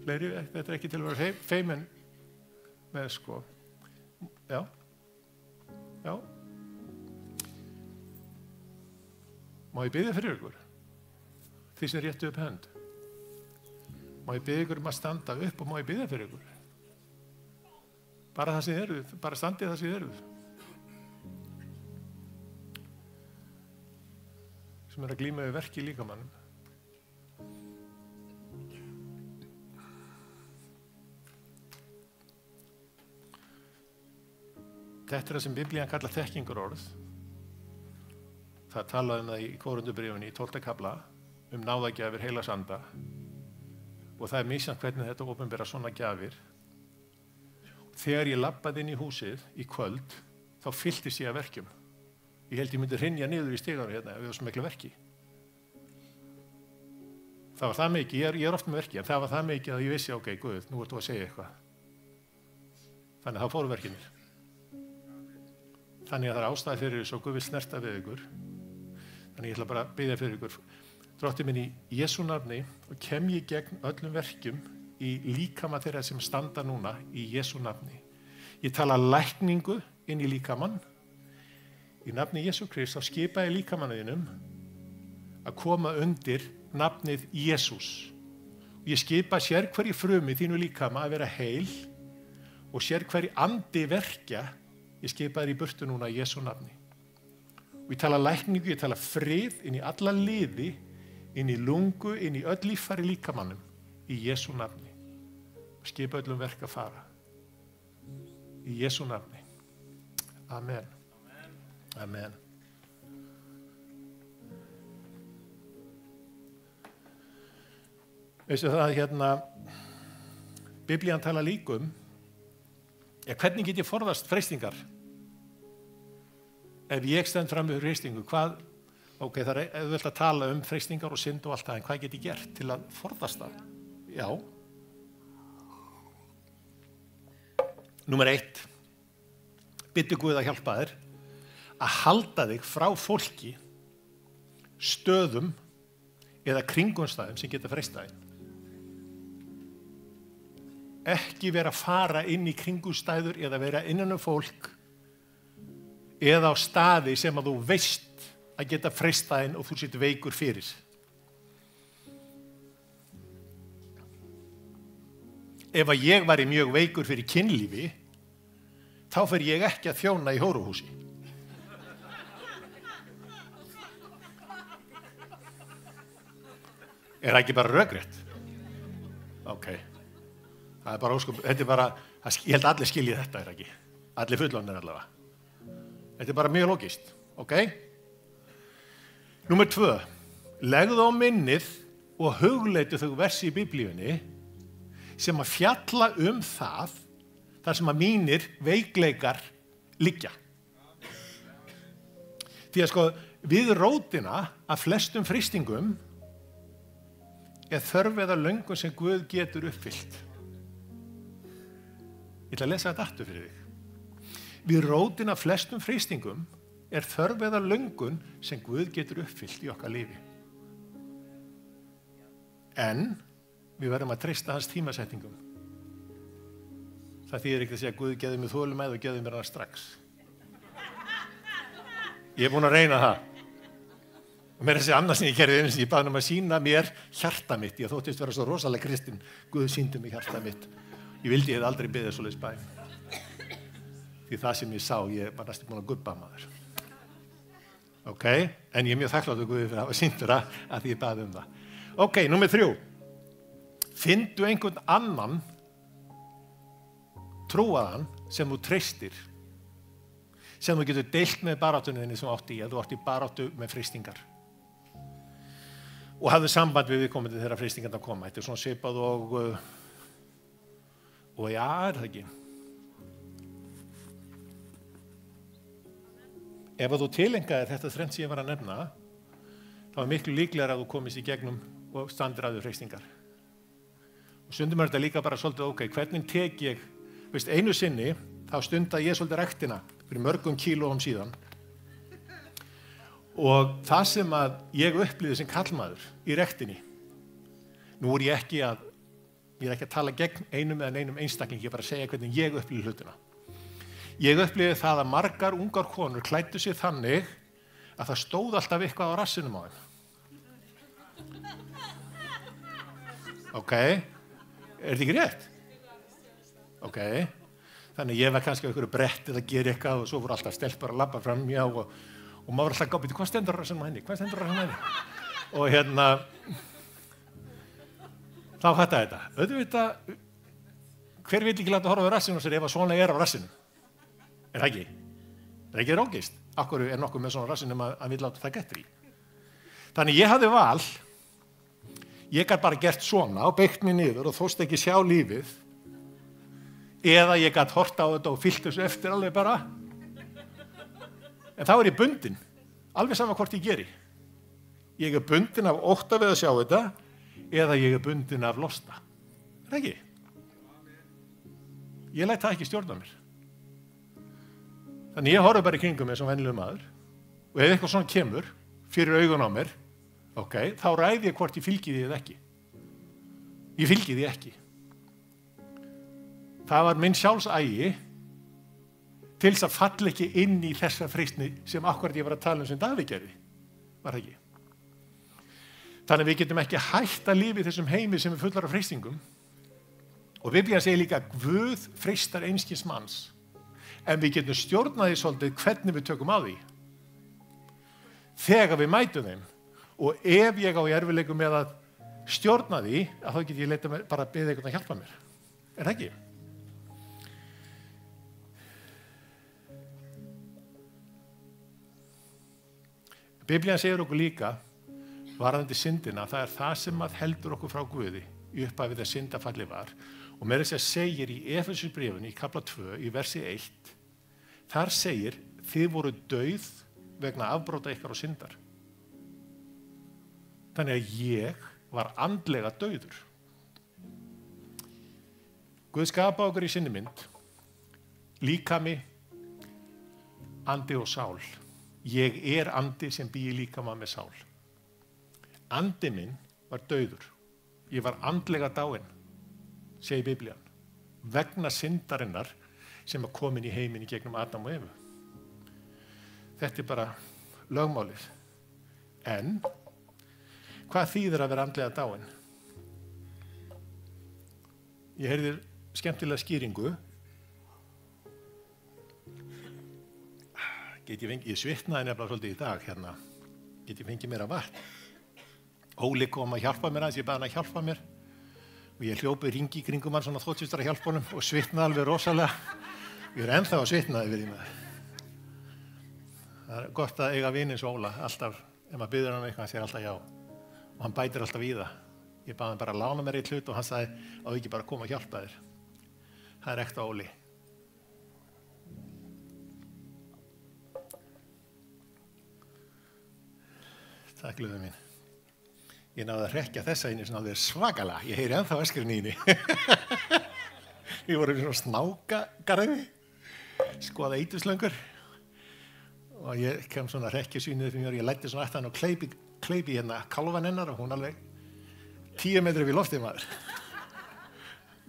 Fleiri, þetta ekki til að vera feimin með sko. Já. Já. Má ég biðja fyrir ykkur? Því sem réttu upp hönd. Má ég biðja ykkur að standa upp og má ég biðja fyrir ykkur? Bara það sem þið eruð, bara standið það sem þið eruð. Sem að glíma við verki í líkamannum. Þetta það sem Biblían kallar þekkingarorð. Það talaði það í Kórundubréfunni í 12. kafla náðagjafir heilags anda og það misjafnt hvernig þetta opinbera svona gjafir. Þegar ég labbaði inn í húsið í kvöld, þá fylltist ég af verkjum. Ég held ég myndi hrynja niður í stiganum hérna ef við svo miklu verki. Það var það mikið, ég oft með verki, en það var það mikið að ég vissi, ok, Guð, nú ertu að segja eitthvað. Þannig að þá fóru verkinir. Þannig að það ástæði fyrir þessu og Guð vil snerta við ykkur. Þannig ég ætla bara að biðja fyrir ykkur. Drottinn minn í Jesú nafni og kem ég gegn öllum verkjum í líkama þeirra sem standa núna í Jesú nafni. Ég tala lækningu inn í líkamann. Í nafni Jesú Krist þá skipa ég líkamanninum að koma undir nafnið Jesús. Ég skipa sér hverju frumi þínu líkama að vera heil og sér hverju andi verkja. Ég skipa þér í burtu núna í Jesú nafni. Og ég tala lækningu, ég tala frið inn í alla liði, inn í lungu, inn í öll líffæri líkamannum í Jesú nafni. Og skipa öllum verk að fara. Í Jesú nafni. Amen. Amen. Veistu það hérna, Biblían tala líka hvernig get ég forðast freistingar? Ef ég stend fram með freistingu, hvað, ok, það auðvelt að tala freistingar og synd og allt það, en hvað get ég gert til að forðast það? Já. Númer 1, biðdu Guð að hjálpa þér að halda þig frá fólki, stöðum eða kringumstæðum sem geta freistað þig. Ekki vera að fara inn í kringumstæður eða vera innan fólk eða á staði sem að þú veist að geta freistað þig og þú sitt veikur fyrir. Ef að ég væri mjög veikur fyrir kynlífi, þá fer ég ekki að þjóna í hóruhúsi. Er það ekki bara rökrétt? Ok. Það er bara ósköp, þetta er bara, ég held að allir skilji þetta, er ekki? Allir fullorðnir allavega. Þetta er bara mjög lógist, ok? Númer 2, legðu á minnið og hugleitu þau versi í Biblíunni sem að fjalla það, þar sem að mínir veikleikar liggja. Því að sko, við rótina af flestum freistingum er þörf eða löngun sem Guð getur uppfyllt. Ég ætla að lesa þetta aftur fyrir þig. Við rótin af flestum freistingum er þörf eða löngun sem Guð getur uppfyllt í okkar lífi. En við verðum að treysta hans tímasetningum. Það þýðir ekki að segja að Guð geði mig þolinmæði og geði mér hana strax. Ég er búin að reyna það. Og mér er þessi annað sem ég gerði eins og ég baði um að sína mér hjarta mitt. Ég þóttist vera svo rosalega kristinn. Guð sýndi mig hjarta mitt. Ég vildi ég hef aldrei beðið svoleiðis bæn. Því það sem ég sá, ég var næstum búin að gubba maður. Ok, en ég er mjög þakkláttur Guði fyrir að hafa sýnt mér að því ég baði það. Ok, númer 3. Finndu einhvern annan trúaðan sem þú treystir, sem þú getur deilt með baráttunni þinni sem átti í, að þú átti baráttu með freistingar. og hafði samband við viðkomandi þegar freistingarnar koma. Þetta svona svipað og já, það ekki. Ef þú tilengaðir þetta þrennt sem ég var að nefna, þá miklu líklegar að þú komist í gegnum og standir að þau freistingar. Og stundum þetta líka bara svolítið, hvernig tek ég, einu sinni, þá stunda ég svolítið rektina fyrir mörgum kílóum síðan. Og það sem að ég upplifði sem karlmaður í rektinni, nú er ég ekki að tala gegn einum eða neinum einstakling, ég bara að segja hvernig ég upplifði hlutina. Ég upplifði það að margar ungar konur klæddu sig þannig að það stóð alltaf eitthvað á rassinum á þeim. Er þetta ekki rétt? Þannig ég var kannski á einhverju brettið að gera eitthvað og svo voru alltaf stelpur að labba fram hjá og maður var alltaf að gápa, hvað stendur á rassinum á henni? Hvað stendur á rassinum á henni? Og þá fattaði þetta. Auðvitað, hver vill ekki láta horfa á rassinu sér ef að svona er á rassinu? Er það ekki? Er ekki rángist? Akkur er nokkuð með svona rassinum að við láta það getur í? Þannig ég hafði val, ég gat bara gert svona og beygt mig niður og þóst ekki sjá lífið, eða ég gat hort á þetta og fyllt þessu eftir alveg bara. En þá er ég bundin, alveg sama hvort ég geri. Ég er bundin af ótta við að sjá þetta, eða ég er bundin af losta. Er það ekki? Ég læt það ekki stjórna mér. Þannig ég horfi bara í kringum mig sem venjulegur maður og ef eitthvað svona kemur fyrir augun á mér, þá ræði ég hvort ég fylgi því eða ekki. Ég fylgi því ekki. Það var minn sjálfsagi til þess að falla ekki inn í þessa freistni sem akkurat ég var að tala sem Davíð gerði. Var það ekki? Þannig við getum ekki hætt að lifa í þessum heimi sem er fullar af freistingum. Og Biblían segir líka að Guð freistar einskis manns. En við getum stjórnað því svolítið hvernig við tökum á því. Þegar við mætum þeim. Og ef ég á í erfiðleikum með að stjórna því, að þá get ég leita bara að biðja einhvern að hjálpa mér. Er það ekki? Biblían segir okkur líka, varðandi syndina, það er það sem að heldur okkur frá Guði í upphafið að syndafalli var. Og meira þess að segir í Efesubréfunni í kafla 2 í versi 1, þar segir, þið voru dauð vegna afbrota ykkar og syndar. Þannig að ég var andlega dauður. Guð skapa okkur í sinni mynd, líkami, andi og sál. Ég er andi sem býr líkama með sál. Andi minn var dauður. Ég var andlega dáinn, segir Biblían, vegna syndarinnar sem er komin í heiminn í gegnum Adam og Evu. Þetta er bara lögmálið. En hvað þýðir að vera andlega dáinn? Ég heyrði skemmtilega skýringu. Ég svitnaði nefnilega svolítið í dag hérna. Get ég fengið mér að vatn? Óli kom að hjálpa mér aðeins, ég baði hann að hjálpa mér. Og ég hljópi hringi í kringum hann svona þóttsvistar að hjálpa honum og svitnaði alveg rosalega. Ég er ennþá að svitnaði við því með. Það er gott að eiga vini eins og Óla, alltaf, ef maður biður hann eitthvað, hann segir alltaf já. Og hann bætir alltaf í það. Ég baði hann bara að lána mér eitt hlut og hann sagði, á ekki bara að koma að hjálpa þér. Það er ekta Óli. Takk, Guði mín. Ég náði að hrekkja þessa inni sem alveg svakalega. Ég heyri ennþá öskurinn í henni. Við vorum í svona snákagarði, skoða eiturslöngur og ég kem svona hrekkjusvínið fyrir mér. Ég lætti svona eftir hann og kleipi hérna kálfan hennar og hún alveg 10 metri við loftið maður.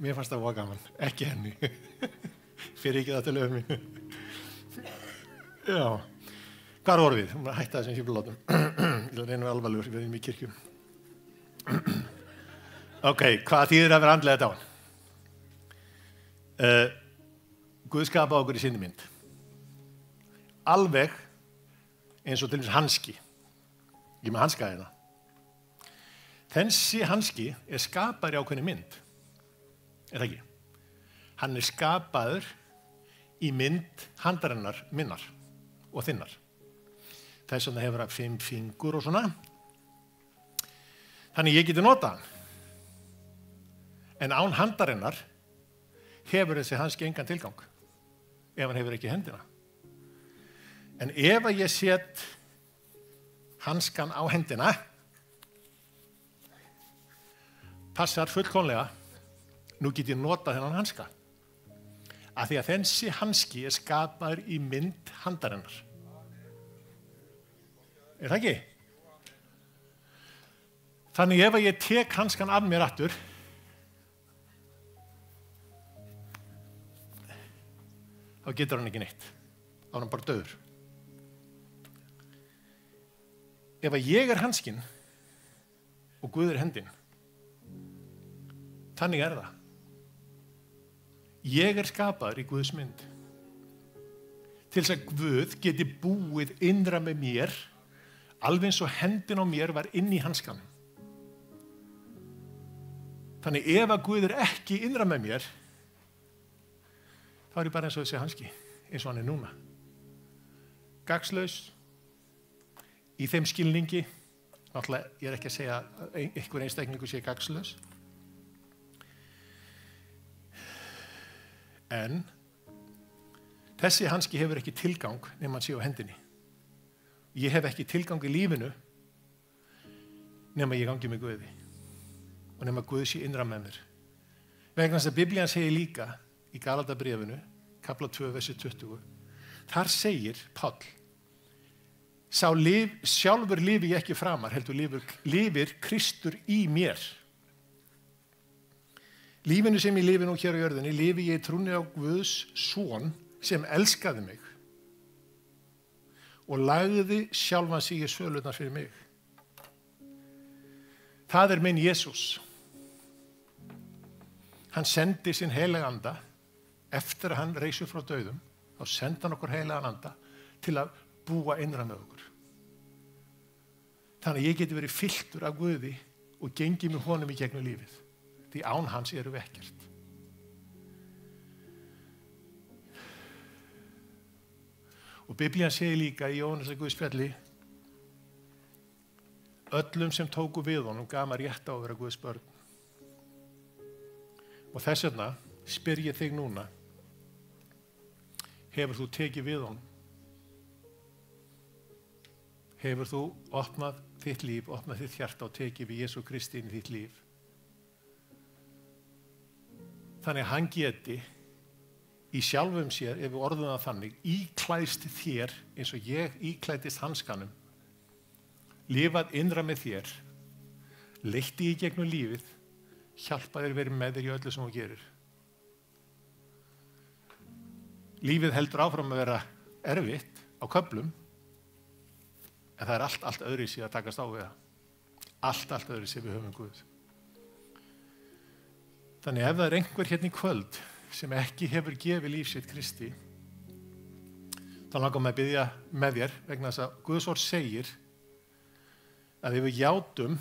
Mér fannst það voða gaman, ekki henni. Fyrir ekki það til lögum mín. Já. Hvar vorum við? Hún var að hætta þessum hjublótum. Ég reynum alvarlegur, við erum í kirkjum. Hvað þýðir að vera andlega dáinn? Guð skapaði okkur í sinni mynd. Alveg eins og til dæmis hanski. Ég með hanska hérna. Þessi hanski er skapaður í ákveðinni mynd. Er það ekki? Hann er skapaður í mynd handarinnar minnar og þinnar. Þess vegna hefur hann 5 fingur og svona. Þannig ég geti notað hann. En án handarinnar hefur þessi hanski engan tilgang ef hann hefur ekki hendina. En ef að ég set hanskan á hendina, passar fullkomlega, nú get ég notað þennan hanska. Af því að þessi hanski skapaður í mynd handarinnar. Það ekki? Þannig ef að ég tek hanskan af mér aftur, þá getur hann ekki neitt. Þá er hann bara dauður. Ef að ég hanskinn og Guð hendin, þannig það. Ég skapaður í Guðs mynd. Til þess að Guð geti búið innra með mér, alveg eins og hendin á mér var inn í hanskan. Þannig ef að Guð ekki innra með mér, þá ég bara eins og þessi hanski, eins og hann núna. Gagnslaus, í þeim skilningi, náttúrulega ég ekki að segja að einhver einstaklingur sé gagnslaus, en þessi hanski hefur ekki tilgang nema hann sé á hendinni. Ég hef ekki tilgang í lífinu nema ég gangi með Guði og nema Guð sé innra með mér. Vegna þess að Biblían segir líka í Galatabréfinu, kapla 2, versi 20, þar segir Páll, sjálfur lifi ég ekki framar, heldur lifir Kristur í mér. Lífinu sem ég lifi nú hér á jörðinni, lifi ég í trúnni á Guðs son sem elskaði mig og lagði sjálfan sig í sölurnar fyrir mig. Það er minn Jesús. Hann sendi sinn heilaga anda eftir að hann reis upp frá dauðum, þá sendi hann okkur heilagan anda til að búa innra með okkur. Þannig að ég geti verið fylltur af Guði og gengi með honum í gegnum lífið. Því án hans erum við ekkert. Og Biblían segir líka í Jóhannesar Guðspjalli, öllum sem tóku við honum gaf maður rétt á að vera Guðs börn. Og þess vegna spyr ég þig núna, hefur þú tekið við honum? Hefur þú opnað þitt líf, opnað þitt hjarta og tekið við Jesú Kristi inn í þitt líf? Þannig að hann geti í sjálfum sér, ef við orðum það þannig, íklæðst þér eins og ég íklæðist hanskanum, lifað innra með þér, leitti í gegnum lífið, hjálpa þér verið með þér í öllu sem þú gerir. Lífið heldur áfram að vera erfitt á köflum, en það er allt öðruvísi að takast á við það. Allt öðruvísi við höfum Guð. Þannig ef það er einhver hérna í kvöld sem ekki hefur gefið líf sitt Kristi, þá langar maður að biðja með þér vegna þess að Guðs orð segir að ef við játum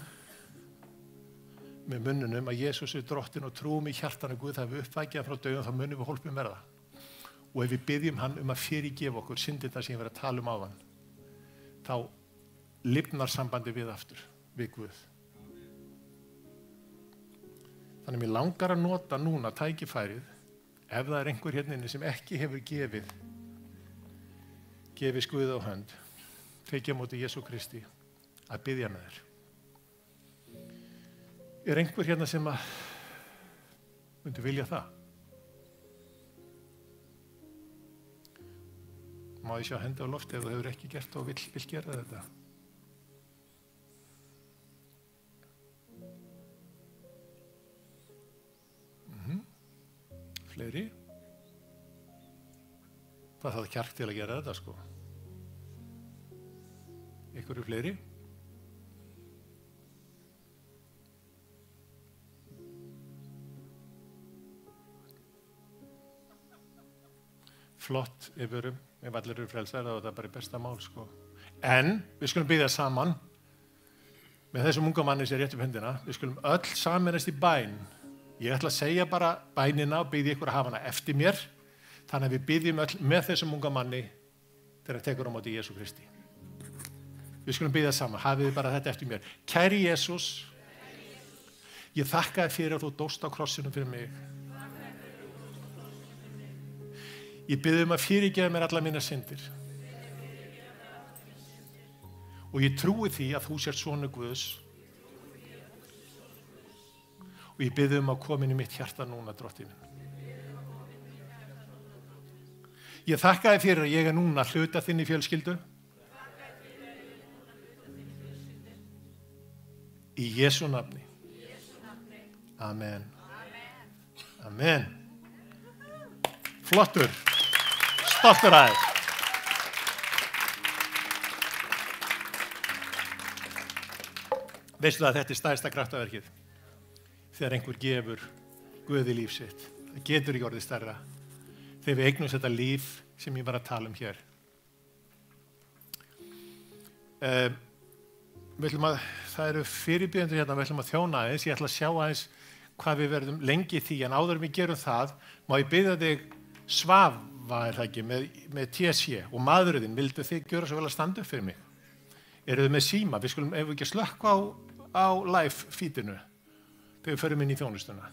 með munnunum að Jesús er drottinn og trúum í hjartanu Guð það við uppvækja frá dauðum, þá munum við hólpið með það. Og ef við biðjum hann að fyrirgefa okkur syndirnar sem ég verið að tala áðan, þá lifnar sambandi við aftur, við Guð. Þannig mér langar að nota núna tækifærið, ef það er einhver hérna inni sem ekki hefur gefið Guð á hönd, tekið á móti Jesú Kristi, að biðja með þér. Er einhver hérna sem að myndi vilja það? Má ég sjá hendi á lofti ef þú hefur ekki gert og vill gera þetta? Fleiri? Það þarf kjark til að gera þetta, sko. Einhverju fleiri? Flott, ef allir eru frelsar, þá er það bara besta mál, sko. En við skulum biðja saman með þessum unga manni sem rétt upp hendina. Við skulum öll sameinast í bæn. Ég ætla að segja bara bænina og biðja ykkur að hafa hana eftir mér, þannig að við biðjum öll með þessum unga manni þegar hann tekur á móti Jesú Kristi. Við skulum biðja saman, hafið bara þetta eftir mér. Kæri Jesús, Ég þakka þér fyrir að þú dóst á krossinum fyrir mig. Ég bið að fyrirgefa mér alla mínar syndir. Og ég trúi því að þú sért sonur Guðs. Og ég bið að koma inn í mitt hjarta núna, Drottinn minn. Ég þakka þér fyrir að ég núna hluta þinni fjölskyldu. Í Jesú nafni. Amen. Amen. Flottur. Stoltur aðeins. Veistu að þetta stærsta kraftaverkið? Þegar einhver gefur Guði líf sitt. Það getur ekki orðið stærra. Þegar við eignumst þetta líf sem ég var að tala hér. Það eru fyrirbygjendur hérna, við ætlum að þjóna aðeins. Ég ætla að sjá aðeins hvað við verðum lengi í því, en áður við gerum það, má ég biðja þig, Svafa er það ekki, með TSC og maðurinn, vildu þið gjöra svo vel að standa upp fyrir mig? Eru þið með síma? Við skulum, ef við ekki slökka á live feedinu þegar við förum inn í þjónustuna.